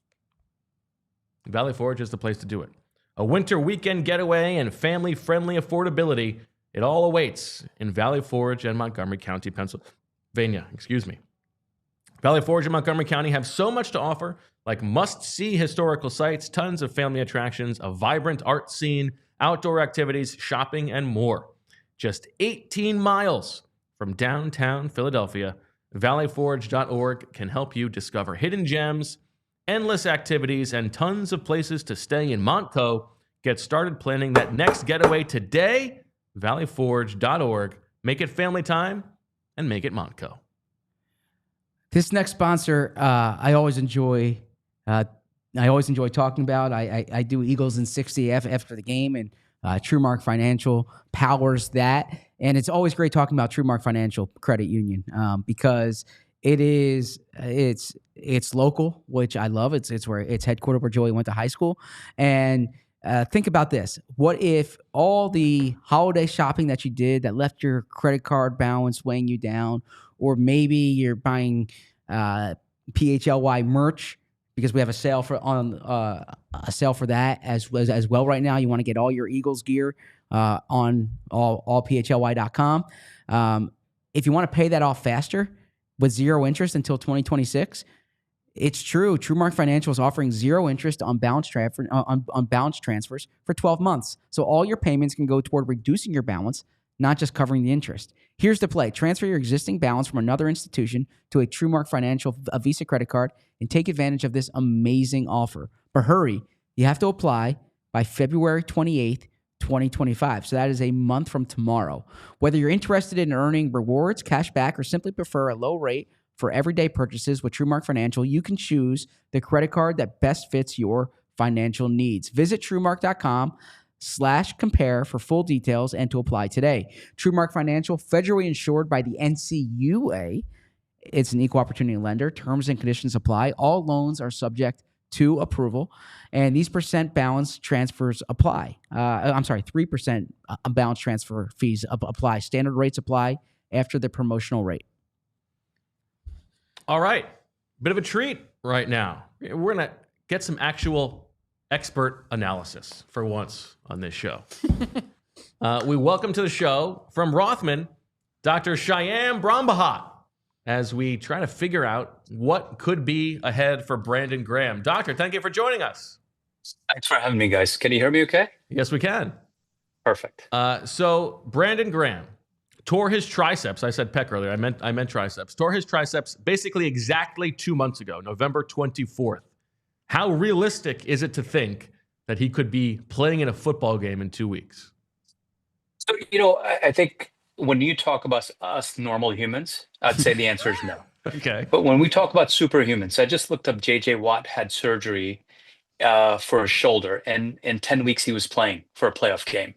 [SPEAKER 1] Valley Forge is the place to do it. A winter weekend getaway and family-friendly affordability. It all awaits in Valley Forge and Montgomery County, Pennsylvania. Valley Forge and Montgomery County have so much to offer, like must-see historical sites, tons of family attractions, a vibrant art scene, outdoor activities, shopping, and more. Just 18 miles from downtown Philadelphia, valleyforge.org can help you discover hidden gems, endless activities, and tons of places to stay in Montco. Get started planning that next getaway today. valleyforge.org. Make it family time and make it Montco.
[SPEAKER 2] This next sponsor, I always enjoy talking about. I do Eagles in 60 after the game, and TrueMark Financial powers that. And it's always great talking about TrueMark Financial Credit Union because it's local, which I love. It's where it's headquartered where Joey went to high school. And think about this. What if all the holiday shopping that you did that left your credit card balance weighing you down, or maybe you're buying PHLY merch because we have a sale for that as well right now. You want to get all your Eagles gear on allphly.com. If you want to pay that off faster with zero interest until 2026, it's true. TrueMark Financial is offering zero interest on balance transfers for 12 months. So all your payments can go toward reducing your balance, not just covering the interest. Here's the play. Transfer your existing balance from another institution to a TrueMark Financial Visa credit card and take advantage of this amazing offer. But hurry, you have to apply by February 28th, 2025. So that is a month from tomorrow. Whether you're interested in earning rewards, cash back, or simply prefer a low rate for everyday purchases with TrueMark Financial, you can choose the credit card that best fits your financial needs. Visit TrueMark.com/compare for full details and to apply today. TrueMark Financial, federally insured by the NCUA. It's an equal opportunity lender. Terms and conditions apply. All loans are subject to approval, and these percent balance transfers apply. 3% balance transfer fees apply. Standard rates apply after the promotional rate.
[SPEAKER 1] All right. Bit of a treat right now. We're going to get some actual expert analysis for once on this show. We welcome to the show from Rothman, Dr. Cheyenne Brombahat, as we try to figure out what could be ahead for Brandon Graham. Doctor, thank you for joining us.
[SPEAKER 3] Thanks for having me, guys. Can you hear me okay?
[SPEAKER 1] Yes, we can.
[SPEAKER 3] Perfect.
[SPEAKER 1] So Brandon Graham tore his triceps. I said pec earlier. I meant triceps. Tore his triceps basically exactly 2 months ago, November 24th. How realistic is it to think that he could be playing in a football game in 2 weeks?
[SPEAKER 3] So, I think when you talk about us normal humans, I'd say the answer is no.
[SPEAKER 1] Okay.
[SPEAKER 3] But when we talk about superhumans, I just looked up J.J. Watt had surgery for his shoulder, and in 10 weeks he was playing for a playoff game.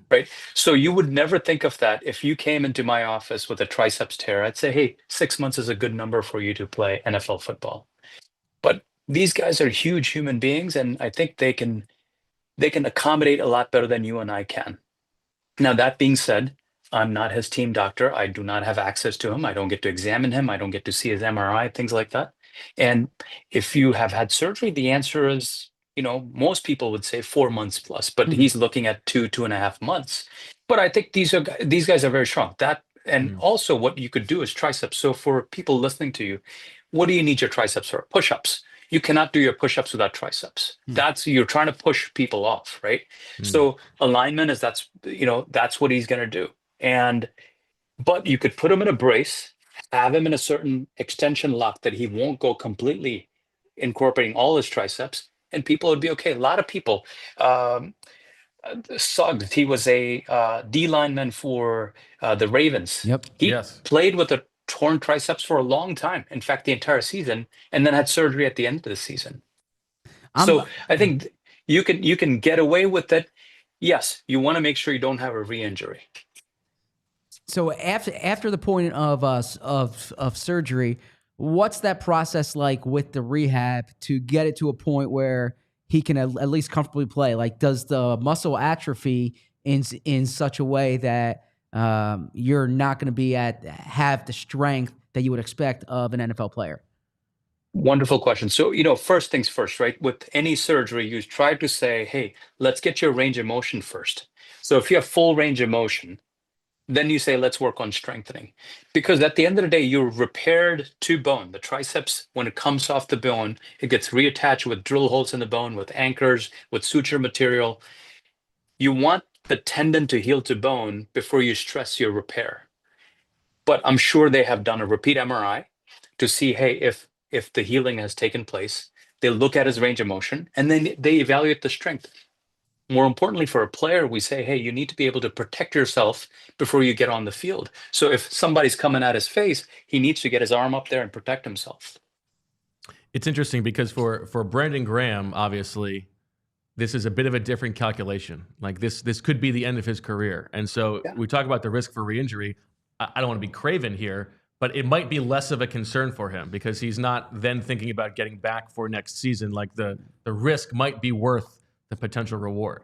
[SPEAKER 3] Right. So you would never think of that. If you came into my office with a triceps tear, I'd say, hey, 6 months is a good number for you to play NFL football. But these guys are huge human beings, and I think they can accommodate a lot better than you and I can. Now, that being said, I'm not his team doctor. I do not have access to him. I don't get to examine him. I don't get to see his MRI, things like that. And if you have had surgery, the answer is, most people would say 4 months plus, but he's looking at 2.5 months. But I think these guys are very strong. Also what you could do is triceps. So for people listening to you, what do you need your triceps for? Push-ups. You cannot do your push-ups without triceps. You're trying to push people off, right?
[SPEAKER 1] Mm.
[SPEAKER 3] So alignment is that's what he's going to do. But you could put him in a brace, have him in a certain extension lock that he won't go completely incorporating all his triceps, and people would be okay. A lot of people, Suggs, he was a D lineman for the Ravens.
[SPEAKER 2] Yep.
[SPEAKER 3] He played with a torn triceps for a long time. In fact, the entire season, and then had surgery at the end of the season. So I think you can get away with it. Yes, you want to make sure you don't have a re-injury.
[SPEAKER 2] So after the point of surgery, what's that process like with the rehab to get it to a point where he can at least comfortably play? Like, does the muscle atrophy in such a way that you're not going to have the strength that you would expect of an NFL player?
[SPEAKER 3] Wonderful question. So, first things first, right? With any surgery, you try to say, hey, let's get your range of motion first. So if you have full range of motion, then you say, let's work on strengthening. Because at the end of the day, you're repaired to bone. The triceps, when it comes off the bone, it gets reattached with drill holes in the bone, with anchors, with suture material. You want the tendon to heal to bone before you stress your repair. But I'm sure they have done a repeat MRI to see, hey, if the healing has taken place. They look at his range of motion, and then they evaluate the strength. More importantly, for a player, we say, hey, you need to be able to protect yourself before you get on the field. So if somebody's coming at his face, he needs to get his arm up there and protect himself.
[SPEAKER 1] It's interesting because for Brandon Graham, obviously, this is a bit of a different calculation. Like this could be the end of his career. And so we talk about the risk for re-injury. I don't want to be craven here, but it might be less of a concern for him because he's not then thinking about getting back for next season. Like the risk might be worth the potential reward.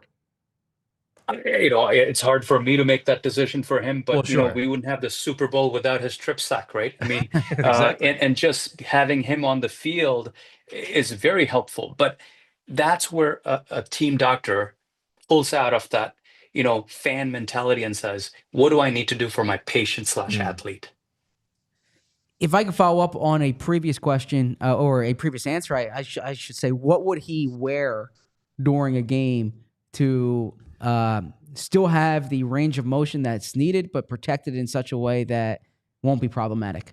[SPEAKER 3] It's hard for me to make that decision for him, but
[SPEAKER 1] sure.
[SPEAKER 3] We wouldn't have the Super Bowl without his strip sack, right? I mean,
[SPEAKER 1] exactly.
[SPEAKER 3] and just having him on the field is very helpful. But that's where a team doctor pulls out of that, fan mentality and says, what do I need to do for my patient/athlete?
[SPEAKER 2] If I could follow up on a previous question or a previous answer, I should say, what would he wear during a game to still have the range of motion that's needed, but protected in such a way that won't be problematic?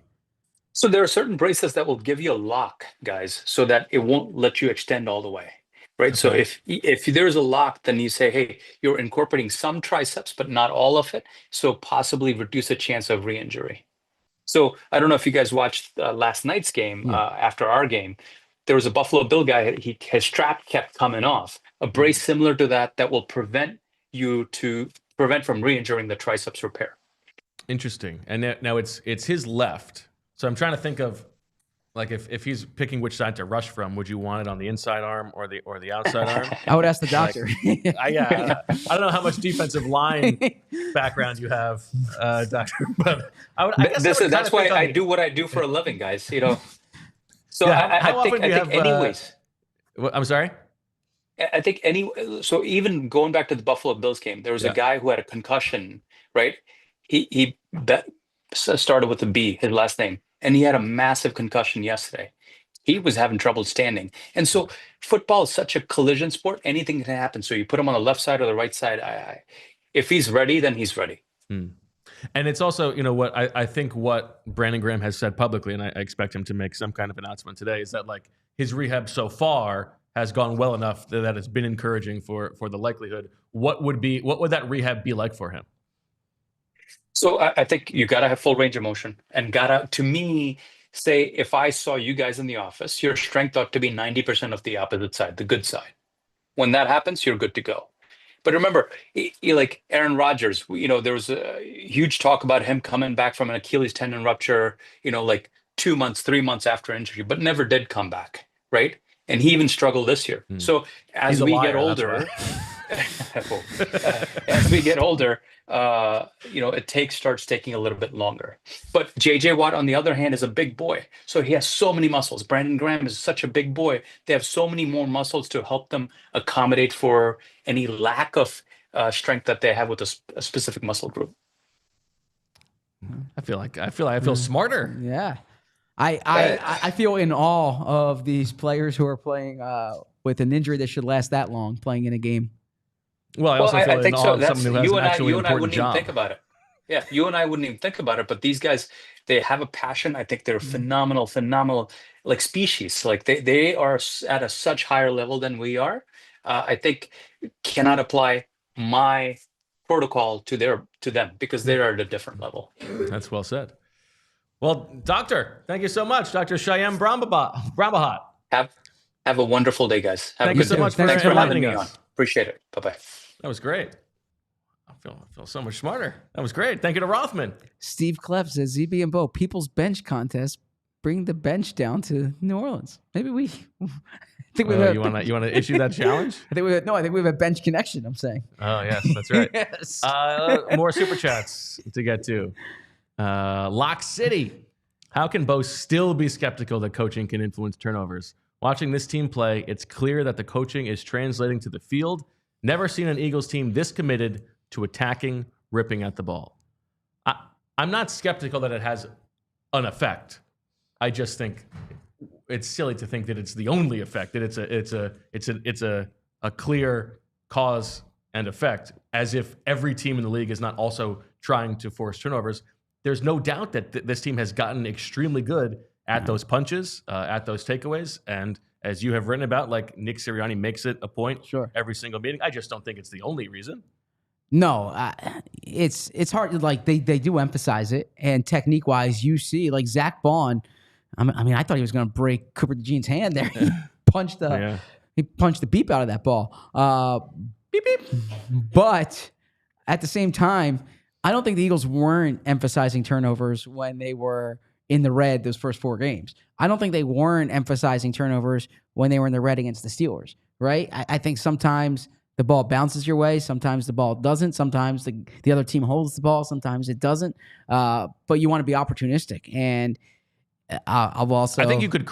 [SPEAKER 3] So there are certain braces that will give you a lock, guys, so that it won't let you extend all the way, right?
[SPEAKER 1] Okay.
[SPEAKER 3] So if there's a lock, then you say, hey, you're incorporating some triceps, but not all of it, so possibly reduce a chance of re-injury. So I don't know if you guys watched last night's game after our game. There was a Buffalo Bill guy. His strap kept coming off. A brace similar to that will prevent from re-injuring the triceps repair.
[SPEAKER 1] Interesting. And now it's his left. So I'm trying to think of like if he's picking which side to rush from, would you want it on the inside arm or the outside arm?
[SPEAKER 2] I would ask the doctor.
[SPEAKER 1] I don't know how much defensive line background you have, doctor, but
[SPEAKER 3] that's why I do what I do for a living, guys. So I think anyways.
[SPEAKER 1] I'm sorry.
[SPEAKER 3] I think so even going back to the Buffalo Bills game, there was a guy who had a concussion, right? He started with a B, his last name, and he had a massive concussion yesterday. He was having trouble standing. And so football is such a collision sport. Anything can happen. So you put him on the left side or the right side. If he's ready, then he's ready.
[SPEAKER 1] And it's also, what I think what Brandon Graham has said publicly, and I expect him to make some kind of announcement today, is that like his rehab so far has gone well enough that it's been encouraging for the likelihood. What would that rehab be like for him?
[SPEAKER 3] So I think you got to have full range of motion and to me, say, if I saw you guys in the office, your strength ought to be 90% of the opposite side, the good side. When that happens, you're good to go. But remember, like Aaron Rodgers, there was a huge talk about him coming back from an Achilles tendon rupture, like 2 months, 3 months after injury, but never did come back, right? And he even struggled this year. So as we get older, it starts taking a little bit longer. But JJ Watt, on the other hand, is a big boy. So he has so many muscles. Brandon Graham is such a big boy. They have so many more muscles to help them accommodate for any lack of strength that they have with a specific muscle group.
[SPEAKER 1] I feel smarter.
[SPEAKER 2] Yeah. I feel in awe of these players who are playing with an injury that should last that long, playing in a game.
[SPEAKER 1] Well, I also feel
[SPEAKER 3] I think
[SPEAKER 1] in
[SPEAKER 3] so.
[SPEAKER 1] awe of
[SPEAKER 3] That's
[SPEAKER 1] someone who has
[SPEAKER 3] you
[SPEAKER 1] an
[SPEAKER 3] and I.
[SPEAKER 1] actually
[SPEAKER 3] You and I
[SPEAKER 1] important
[SPEAKER 3] wouldn't even
[SPEAKER 1] job.
[SPEAKER 3] think about it. Yeah, you and I wouldn't even think about it. But these guys, they have a passion. I think they're phenomenal, like species. Like they are at a such higher level than we are. I think cannot apply my protocol to them because they are at a different level.
[SPEAKER 1] That's well said. Well, Doctor, thank you so much, Dr. Shyam Brahmahat.
[SPEAKER 3] Have a wonderful day, guys.
[SPEAKER 1] Thank you so much for
[SPEAKER 3] thanks for having
[SPEAKER 1] enlightening
[SPEAKER 3] me
[SPEAKER 1] us.
[SPEAKER 3] on. Appreciate it. Bye-bye.
[SPEAKER 1] That was great. I feel so much smarter. That was great. Thank you to Rothman.
[SPEAKER 2] Steve Kleff says, ZB and Bo, People's Bench Contest, bring the bench down to New Orleans. Maybe we... I think
[SPEAKER 1] you want to issue that challenge?
[SPEAKER 2] I think we have a bench connection, I'm saying.
[SPEAKER 1] Oh, yes, that's right.
[SPEAKER 2] Yes.
[SPEAKER 1] More super chats to get to. Lock City. How can Bo still be skeptical that coaching can influence turnovers? Watching this team play, it's clear that the coaching is translating to the field. Never seen an Eagles team this committed to attacking, ripping at the ball. I'm not skeptical that it has an effect. I just think it's silly to think that it's the only effect, that it's a clear cause and effect, as if every team in the league is not also trying to force turnovers. There's no doubt that this team has gotten extremely good at those punches, at those takeaways, and as you have written about, like Nick Sirianni makes it a point every single meeting. I just don't think it's the only reason.
[SPEAKER 2] No, it's hard. Like they do emphasize it, and technique wise, you see like Zack Baun. I mean, I thought he was going to break Cooper DeJean's hand there. He punched the beep out of that ball. Beep beep. But at the same time, I don't think the Eagles weren't emphasizing turnovers when they were in the red those first 4 games. I don't think they weren't emphasizing turnovers when they were in the red against the Steelers, right? I think sometimes the ball bounces your way. Sometimes the ball doesn't. Sometimes the other team holds the ball. Sometimes it doesn't. But you want to be opportunistic. And I've also...
[SPEAKER 1] I think you could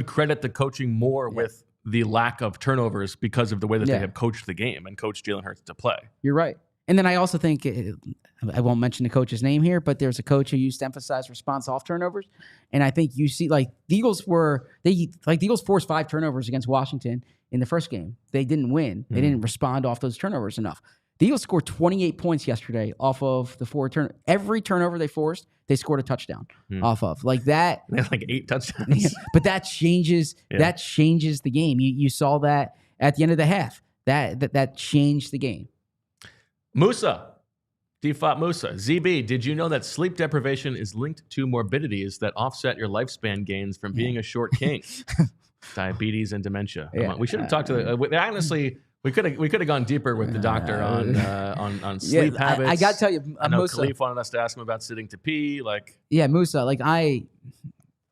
[SPEAKER 1] credit the coaching more with the lack of turnovers because of the way that they have coached the game and coached Jalen Hurts to play.
[SPEAKER 2] You're right. And then I also think, I won't mention the coach's name here, but there's a coach who used to emphasize response off turnovers. And I think you see, like, the Eagles forced 5 turnovers against Washington in the first game. They didn't win. They didn't respond off those turnovers enough. The Eagles scored 28 points yesterday off of the 4 turnovers. Every turnover they forced, they scored a touchdown off of. Like that.
[SPEAKER 1] They had like 8 touchdowns.
[SPEAKER 2] Yeah, but that changes the game. You saw that at the end of the half. That changed the game.
[SPEAKER 1] Musa, Default Musa, ZB, did you know that sleep deprivation is linked to morbidities that offset your lifespan gains from being a short king? Diabetes and dementia.
[SPEAKER 2] Yeah.
[SPEAKER 1] We should have talked to honestly, we could have gone deeper with the doctor on sleep habits.
[SPEAKER 2] I got to tell you,
[SPEAKER 1] I know
[SPEAKER 2] Musa,
[SPEAKER 1] Khalif wanted us to ask him about sitting to pee.
[SPEAKER 2] Musa,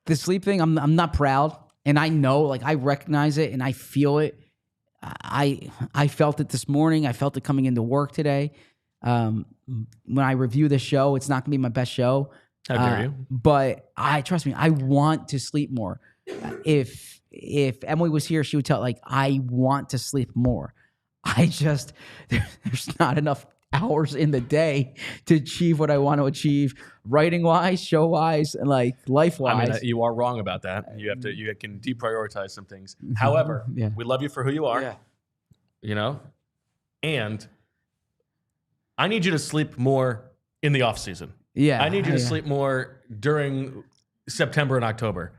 [SPEAKER 2] the sleep thing, I'm not proud, and I know, I recognize it and I feel it. I felt it this morning. I felt it coming into work today. When I review the show, it's not going to be my best show.
[SPEAKER 1] How dare you?
[SPEAKER 2] But trust me, I want to sleep more. If Emily was here, she would tell, I want to sleep more. There's not enough hours in the day to achieve what I want to achieve, writing wise, show wise, and life wise.
[SPEAKER 1] I mean, you are wrong about that. You can deprioritize some things. However, we love you for who you are. Yeah. And I need you to sleep more in the off season.
[SPEAKER 2] Yeah.
[SPEAKER 1] I need you to sleep more during September and October.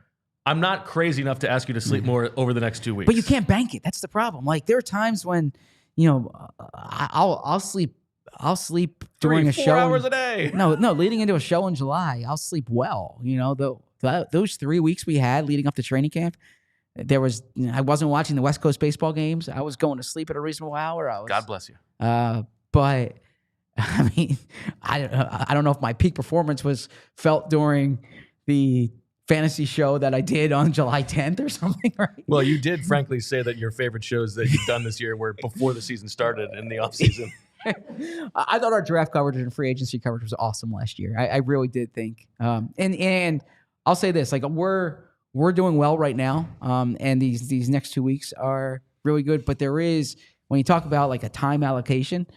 [SPEAKER 1] I'm not crazy enough to ask you to sleep more over the next 2 weeks.
[SPEAKER 2] But you can't bank it. That's the problem. There are times when, I'll sleep during a show.
[SPEAKER 1] 4 hours a day.
[SPEAKER 2] No, leading into a show in July, I'll sleep well. Those 3 weeks we had leading up to training camp, I wasn't watching the West Coast baseball games. I was going to sleep at a reasonable hour.
[SPEAKER 1] God bless you.
[SPEAKER 2] But I mean, I don't know if my peak performance was felt during the fantasy show that I did on July 10th or something, right?
[SPEAKER 1] Well, you did frankly say that your favorite shows that you've done this year were before the season started in the offseason.
[SPEAKER 2] I thought our draft coverage and free agency coverage was awesome last year. I really did think. And I'll say this, we're doing well right now. And these next 2 weeks are really good. But there is, when you talk about a time allocation,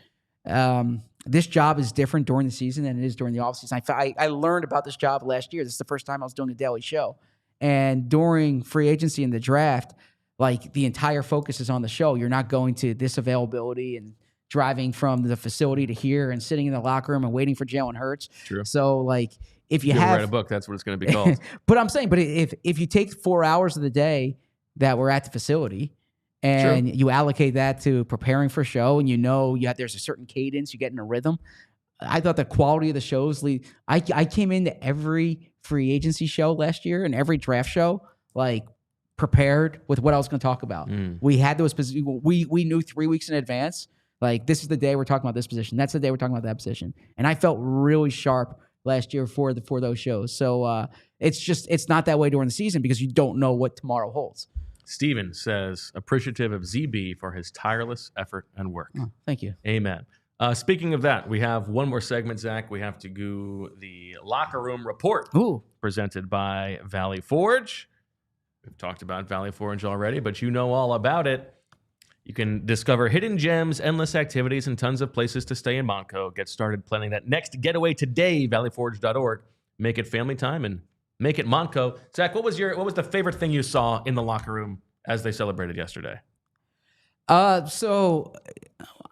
[SPEAKER 2] this job is different during the season than it is during the offseason. I learned about this job last year. This is the first time I was doing a daily show. And during free agency and the draft, like the entire focus is on the show. You're not going to this availability and driving from the facility to here and sitting in the locker room and waiting for Jalen Hurts.
[SPEAKER 1] True.
[SPEAKER 2] So like if you
[SPEAKER 1] write a book, that's what it's going to be called.
[SPEAKER 2] But I'm saying, if you take 4 hours of the day that we're at the facility and you allocate that to preparing for a show, and there's a certain cadence, you get in a rhythm. I thought the quality of the shows I came into every free agency show last year and every draft show like prepared with what I was going to talk about. We had those positions. We knew 3 weeks in advance. Like, this is the day we're talking about this position. That's the day we're talking about that position. And I felt really sharp last year for those shows. So it's not that way during the season because you don't know what tomorrow holds.
[SPEAKER 1] Steven says, appreciative of ZB for his tireless effort and work.
[SPEAKER 2] Oh, thank you.
[SPEAKER 1] Amen. Speaking of that, we have one more segment, Zach. We have to do the locker room report presented by Valley Forge. We've talked about Valley Forge already, but you know all about it. You can discover hidden gems, endless activities, and tons of places to stay in Monaco. Get started planning that next getaway today, valleyforge.org. Make it family time and make it Monaco. Zach, what was the favorite thing you saw in the locker room as they celebrated yesterday?
[SPEAKER 2] So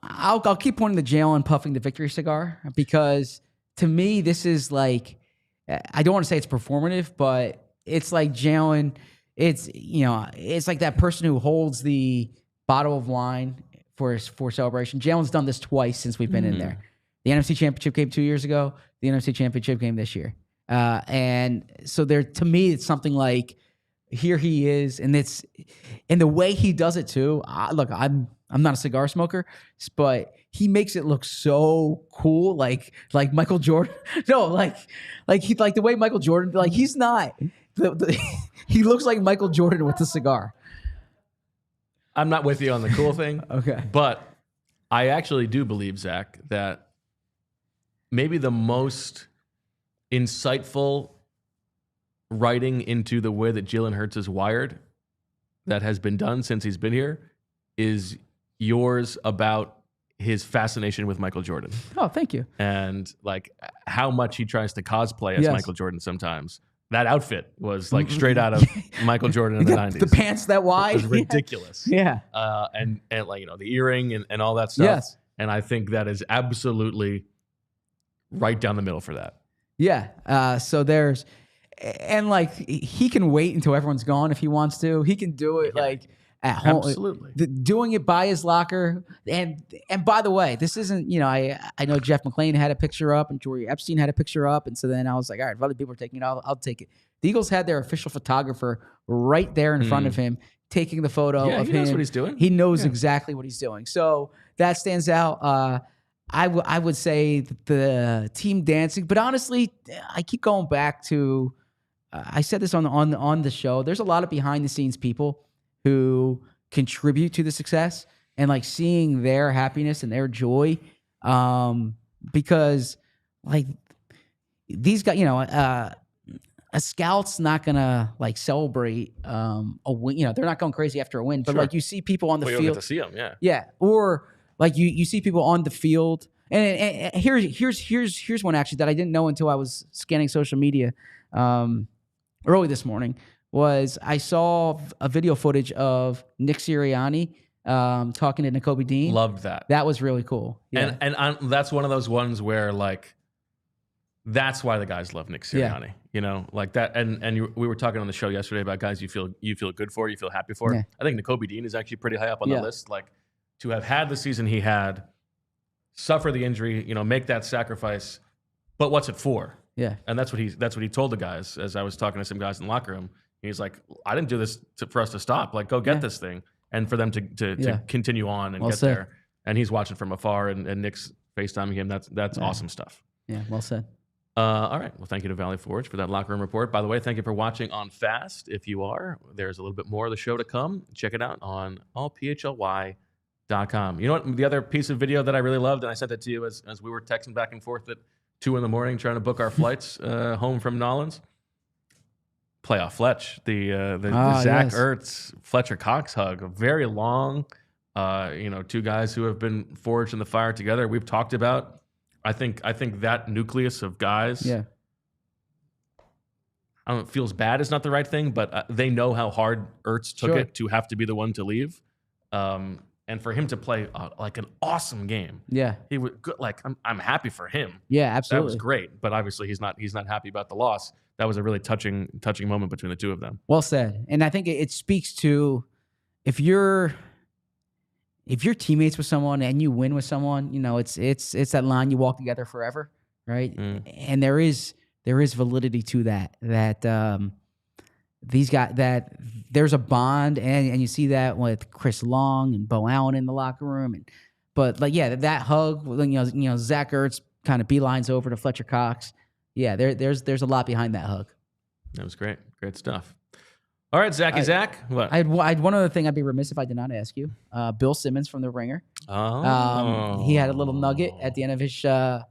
[SPEAKER 2] I'll keep pointing to Jalen puffing the victory cigar because to me, this is like, I don't want to say it's performative, but it's like Jalen, it's like that person who holds the bottle of wine for celebration. Jalen's done this twice since we've been in there. The NFC Championship game 2 years ago, the NFC Championship game this year. And so to me, it's something like, here he is, and the way he does it too. Look, I'm not a cigar smoker, but he makes it look so cool, like Michael Jordan. No, like the way Michael Jordan, like he's not. He looks like Michael Jordan with the cigar.
[SPEAKER 1] I'm not with you on the cool thing.
[SPEAKER 2] Okay.
[SPEAKER 1] But I actually do believe, Zach, that maybe the most insightful writing into the way that Jalen Hurts is wired that has been done since he's been here is yours about his fascination with Michael Jordan.
[SPEAKER 2] Oh, thank you.
[SPEAKER 1] And like how much he tries to cosplay as Michael Jordan sometimes. That outfit was like straight out of Michael Jordan in the 90s.
[SPEAKER 2] The pants that wide.
[SPEAKER 1] It was ridiculous.
[SPEAKER 2] Yeah.
[SPEAKER 1] And like, the earring and all that stuff.
[SPEAKER 2] Yes.
[SPEAKER 1] And I think that is absolutely right down the middle for that.
[SPEAKER 2] Yeah. So there's, and like he can wait until everyone's gone if he wants to. He can do it like at home.
[SPEAKER 1] Absolutely.
[SPEAKER 2] Doing it by his locker. And by the way, this isn't, I know Jeff McClain had a picture up and Jory Epstein had a picture up. And so then I was like, all right, if other people are taking it, I'll take it. The Eagles had their official photographer right there in front of him taking the photo of him.
[SPEAKER 1] He knows what he's doing.
[SPEAKER 2] He knows exactly what he's doing. So that stands out. I would say the team dancing, but honestly, I keep going back to, I said this on the show. There's a lot of behind the scenes people who contribute to the success and like seeing their happiness and their joy. Because like these guys, a scout's not gonna like celebrate a win. They're not going crazy after a win, but like you see people on the field.
[SPEAKER 1] You'll get to see them,
[SPEAKER 2] yeah. Or like you see people on the field. And here's one actually that I didn't know until I was scanning social media early this morning. Was I saw a video footage of Nick Sirianni talking to Nakobe Dean.
[SPEAKER 1] Loved that.
[SPEAKER 2] That was really cool. Yeah.
[SPEAKER 1] And that's one of those ones where like that's why the guys love Nick Sirianni. Like that. And we were talking on the show yesterday about guys you feel good for, you feel happy for.
[SPEAKER 2] Yeah.
[SPEAKER 1] I think Nakobe Dean is actually pretty high up on the list. Like to have had the season he had, suffer the injury, make that sacrifice. But what's it for?
[SPEAKER 2] Yeah.
[SPEAKER 1] And that's what he told the guys as I was talking to some guys in the locker room. He's like, I didn't do this for us to stop. Like, go get this thing. And for them to continue on and get there. And he's watching from afar and Nick's FaceTiming him. That's awesome stuff.
[SPEAKER 2] Yeah, well said.
[SPEAKER 1] All right. Well, thank you to Valley Forge for that locker room report. By the way, thank you for watching on Fast. If you are, there's a little bit more of the show to come. Check it out on allphly.com. You know what? The other piece of video that I really loved, and I sent it to you as we were texting back and forth at 2 a.m. trying to book our flights home from Nolan's. Playoff Fletch, the Zack Ertz Fletcher Cox hug, a very long, two guys who have been forged in the fire together. We've talked about I think that nucleus of guys.
[SPEAKER 2] Yeah.
[SPEAKER 1] I don't know, feels bad is not the right thing, but they know how hard Ertz took it to have to be the one to leave. And for him to play like an awesome game.
[SPEAKER 2] Yeah.
[SPEAKER 1] He was good. Like I'm happy for him.
[SPEAKER 2] Yeah, absolutely.
[SPEAKER 1] That was great. But obviously he's not happy about the loss. That was a really touching moment between the two of them.
[SPEAKER 2] Well said. And I think it speaks to if you're teammates with someone and you win with someone, you know, it's that line you walk together forever, right? And there is validity to that these guys, that there's a bond, and you see that with Chris Long and Baun in the locker room, but like that hug, you know Zach Ertz kind of beelines over to Fletcher Cox. Yeah, there's a lot behind that hug.
[SPEAKER 1] That was great stuff. All right, Zach. What?
[SPEAKER 2] I had one other thing I'd be remiss if I did not ask you. Bill Simmons from The Ringer. He had a little nugget at the end of his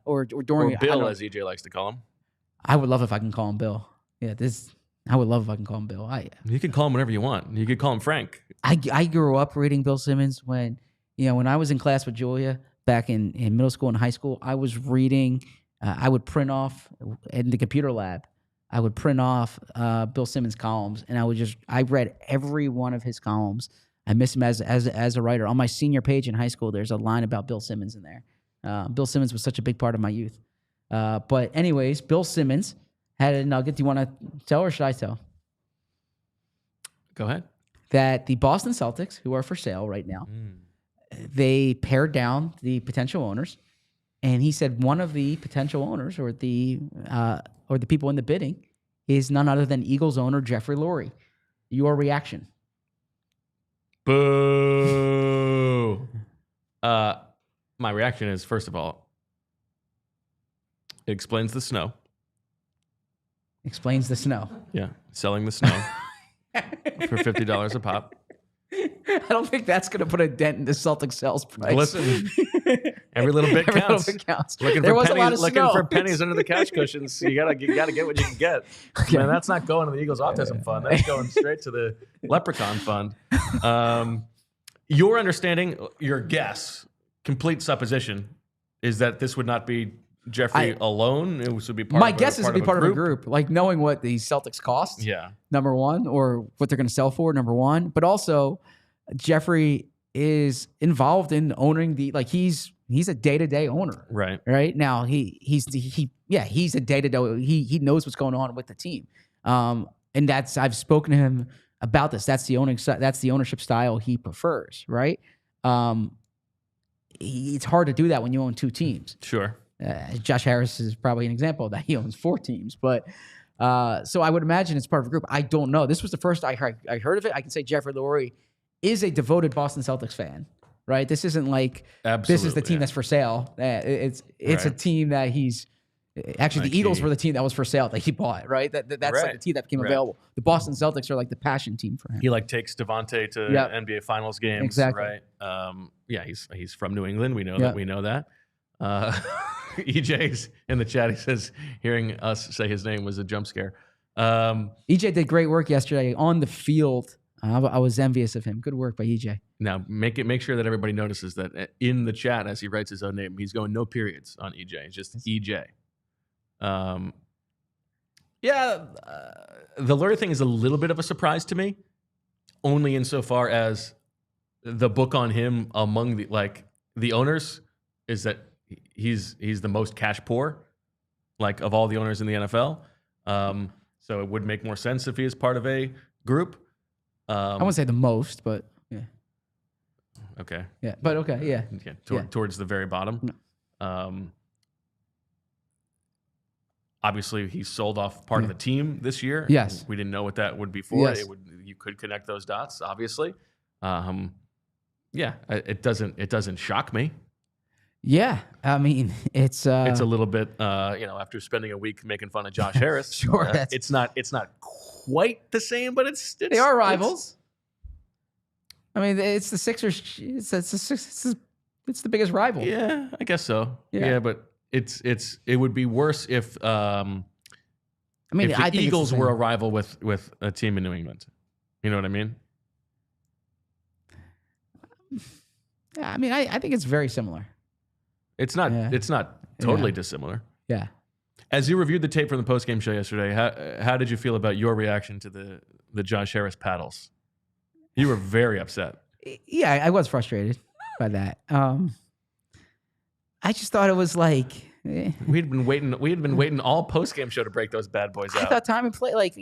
[SPEAKER 2] or during
[SPEAKER 1] Bill, as EJ likes to call him.
[SPEAKER 2] I would love if I can call him Bill. Yeah, I would love if I can call him Bill.
[SPEAKER 1] You can call him whatever you want. You could call him Frank.
[SPEAKER 2] I grew up reading Bill Simmons when I was in class with Julia back in middle school and high school. I was reading. I would print off in the computer lab. I would print off Bill Simmons columns, and I read every one of his columns. I miss him as a writer. On my senior page in high school, there's a line about Bill Simmons in there. Bill Simmons was such a big part of my youth. But anyways, Bill Simmons had a nugget. Do you want to tell or should I tell?
[SPEAKER 1] Go ahead.
[SPEAKER 2] That the Boston Celtics, who are for sale right now, they pared down the potential owners, and he said one of the potential owners or the people in the bidding is none other than Eagles owner Jeffrey Lurie. Your reaction?
[SPEAKER 1] Boo. My reaction is, first of all, it explains the snow.
[SPEAKER 2] Explains the snow.
[SPEAKER 1] Yeah, selling the snow for $50 a pop.
[SPEAKER 2] I don't think that's going to put a dent in the Celtics sales price.
[SPEAKER 1] Listen, every little bit counts. Looking for pennies under the couch cushions. You gotta get what you can get. Okay. Man, that's not going to the Eagles Autism Fund. That's going straight to the Leprechaun Fund. Your understanding, your guess, complete supposition, is that this would not be Jeffrey alone. It would be part.
[SPEAKER 2] My guess is to be part of a group, like knowing what the Celtics cost.
[SPEAKER 1] Yeah,
[SPEAKER 2] number one, or what they're going to sell for. Number one, but also Jeffrey is involved in owning he's a day-to-day owner. Right now he's a day-to-day. He knows what's going on with the team. And I've spoken to him about this. That's the ownership style he prefers. Right. It's hard to do that when you own two teams.
[SPEAKER 1] Sure.
[SPEAKER 2] Josh Harris is probably an example of that. He owns 4 teams, but so I would imagine it's part of a group. I don't know. This was the first I heard of it. I can say Jeffrey Lurie is a devoted Boston Celtics fan, right? This isn't like this is the team that's for sale. It's a team that he's actually the Eagles were the team that was for sale that he bought, right? That's like the team that became available. The Boston Celtics are like the passion team for him.
[SPEAKER 1] He takes Devontae to NBA Finals games,
[SPEAKER 2] exactly.
[SPEAKER 1] Right? He's from New England. We know that. We know that. EJ's in the chat. He says hearing us say his name was a jump scare.
[SPEAKER 2] EJ did great work yesterday on the field. I was envious of him. Good work by EJ.
[SPEAKER 1] Now make sure that everybody notices that in the chat as he writes his own name, he's going no periods on EJ. It's just EJ. The Lurie thing is a little bit of a surprise to me, only insofar as the book on him among the owners is that he's the most cash poor, of all the owners in the NFL. So it would make more sense if he is part of a group.
[SPEAKER 2] I wouldn't say the most, but yeah.
[SPEAKER 1] Okay.
[SPEAKER 2] Yeah, but okay, yeah.
[SPEAKER 1] Towards the very bottom. No. Obviously, he sold off part of the team this year.
[SPEAKER 2] Yes.
[SPEAKER 1] We didn't know what that would be for.
[SPEAKER 2] Yes.
[SPEAKER 1] You could connect those dots, obviously. It doesn't shock me.
[SPEAKER 2] Yeah, I mean, it's
[SPEAKER 1] a little bit, after spending a week making fun of Josh Harris.
[SPEAKER 2] Sure,
[SPEAKER 1] it's not quite the same, but they
[SPEAKER 2] are rivals. I mean, it's the Sixers. It's the biggest rival.
[SPEAKER 1] Yeah, I guess so. Yeah, but it would be worse if I think the Eagles were a rival with a team in New England. You know what I mean?
[SPEAKER 2] Yeah, I mean, I think it's very similar.
[SPEAKER 1] It's not.
[SPEAKER 2] Yeah.
[SPEAKER 1] It's not totally dissimilar.
[SPEAKER 2] Yeah.
[SPEAKER 1] As you reviewed the tape from the postgame show yesterday, how did you feel about your reaction to the Josh Harris paddles? You were very upset.
[SPEAKER 2] Yeah, I was frustrated by that. I just thought it was like
[SPEAKER 1] we had been waiting all postgame show to break those bad boys out.
[SPEAKER 2] I thought time and play, like,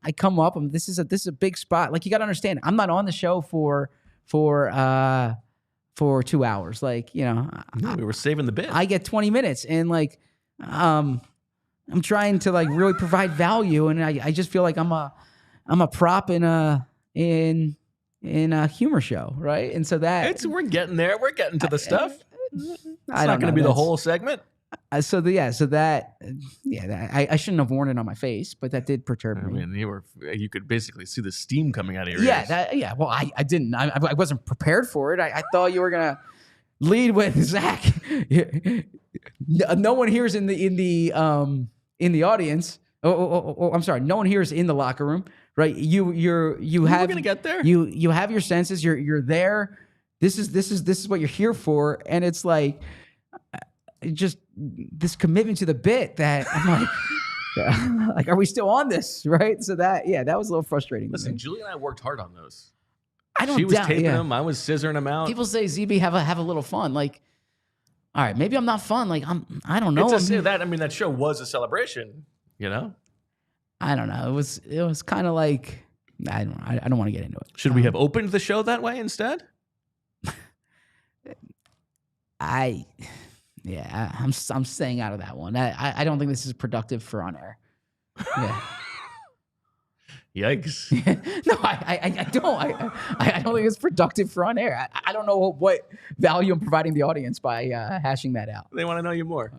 [SPEAKER 2] I come up and this is a big spot. Like, you got to understand, I'm not on the show for 2 hours. Like,
[SPEAKER 1] No, we were saving the bit.
[SPEAKER 2] I get 20 minutes, and like, I'm trying to like really provide value, and I just feel like I'm a prop in a humor show, right? And so
[SPEAKER 1] we're getting there. We're getting to the stuff. It's not going to be the whole segment.
[SPEAKER 2] I shouldn't have worn it on my face, but that did perturb me.
[SPEAKER 1] I mean, you could basically see the steam coming out of your ears.
[SPEAKER 2] Well, I didn't. I wasn't prepared for it. I thought you were gonna lead with Zack. No one hears in the audience. I'm sorry. No one hears in the locker room, right? We're gonna get there. You have your senses. You're there. This is what you're here for, and it's like just this commitment to the bit that I'm like, are we still on this, right? So that was a little frustrating.
[SPEAKER 1] Listen, Julie and I worked hard on those.
[SPEAKER 2] She
[SPEAKER 1] was taping them. I was scissoring them out.
[SPEAKER 2] People say, ZB, have a little fun. Like, all right, maybe I'm not fun. Like, I don't know.
[SPEAKER 1] That show was a celebration,
[SPEAKER 2] I don't know. It was kind of like, I don't want to get into it.
[SPEAKER 1] Should we have opened the show that way instead?
[SPEAKER 2] I'm staying out of that one. I don't think this is productive for on air. Yeah.
[SPEAKER 1] Yikes.
[SPEAKER 2] No, I don't. I don't think it's productive for on air. I don't know what value I'm providing the audience by hashing that out.
[SPEAKER 1] They want to know you more.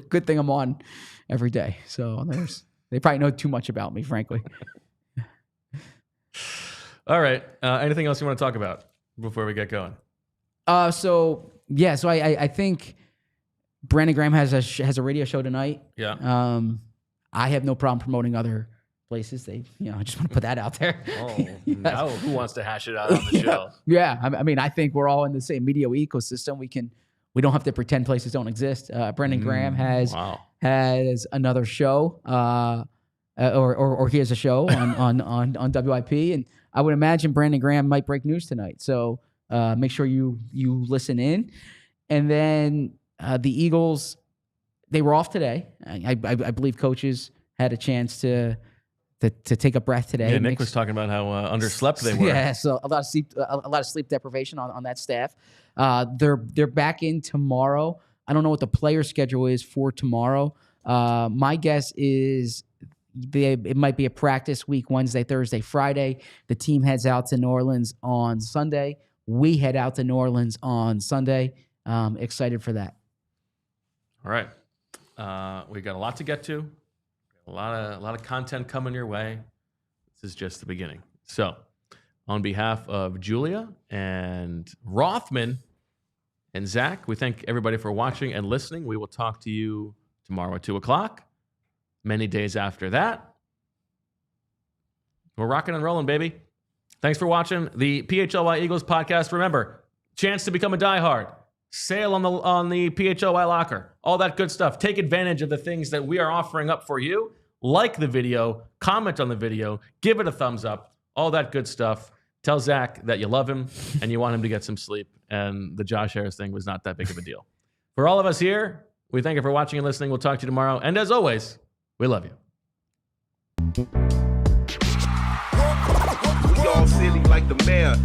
[SPEAKER 2] Good thing I'm on every day. So they probably know too much about me, frankly.
[SPEAKER 1] All right. Anything else you want to talk about before we get going?
[SPEAKER 2] So I think Brandon Graham has a radio show tonight.
[SPEAKER 1] Yeah.
[SPEAKER 2] I have no problem promoting other places. I just want to put that out there.
[SPEAKER 1] Oh, yes. Now who wants to hash it out on the show?
[SPEAKER 2] Yeah. I mean, I think we're all in the same media ecosystem. We don't have to pretend places don't exist. Brandon Graham has another show, or he has a show on WIP, and I would imagine Brandon Graham might break news tonight. So make sure you listen in. And then the Eagles, they were off today. I believe coaches had a chance to take a breath today.
[SPEAKER 1] Yeah, Nick was talking about how underslept they were.
[SPEAKER 2] Yeah, so a lot of sleep deprivation on that staff. They're back in tomorrow. I don't know what the player schedule is for tomorrow. My guess is it might be a practice week, Wednesday, Thursday, Friday. The team heads out to New Orleans on Sunday. We head out to New Orleans on Sunday. Excited for that.
[SPEAKER 1] All right. We got a lot to get to. A lot of content coming your way. This is just the beginning. So, on behalf of Julia and Rothman and Zack, we thank everybody for watching and listening. We will talk to you tomorrow at 2:00. Many days after that. We're rocking and rolling, baby. Thanks for watching the PHLY Eagles podcast. Remember, chance to become a diehard. Sale on the PHLY locker. All that good stuff. Take advantage of the things that we are offering up for you. Like the video. Comment on the video. Give it a thumbs up. All that good stuff. Tell Zack that you love him and you want him to get some sleep. And the Josh Harris thing was not that big of a deal. For all of us here, we thank you for watching and listening. We'll talk to you tomorrow. And as always, we love you.
[SPEAKER 4] We all silly like the mayor.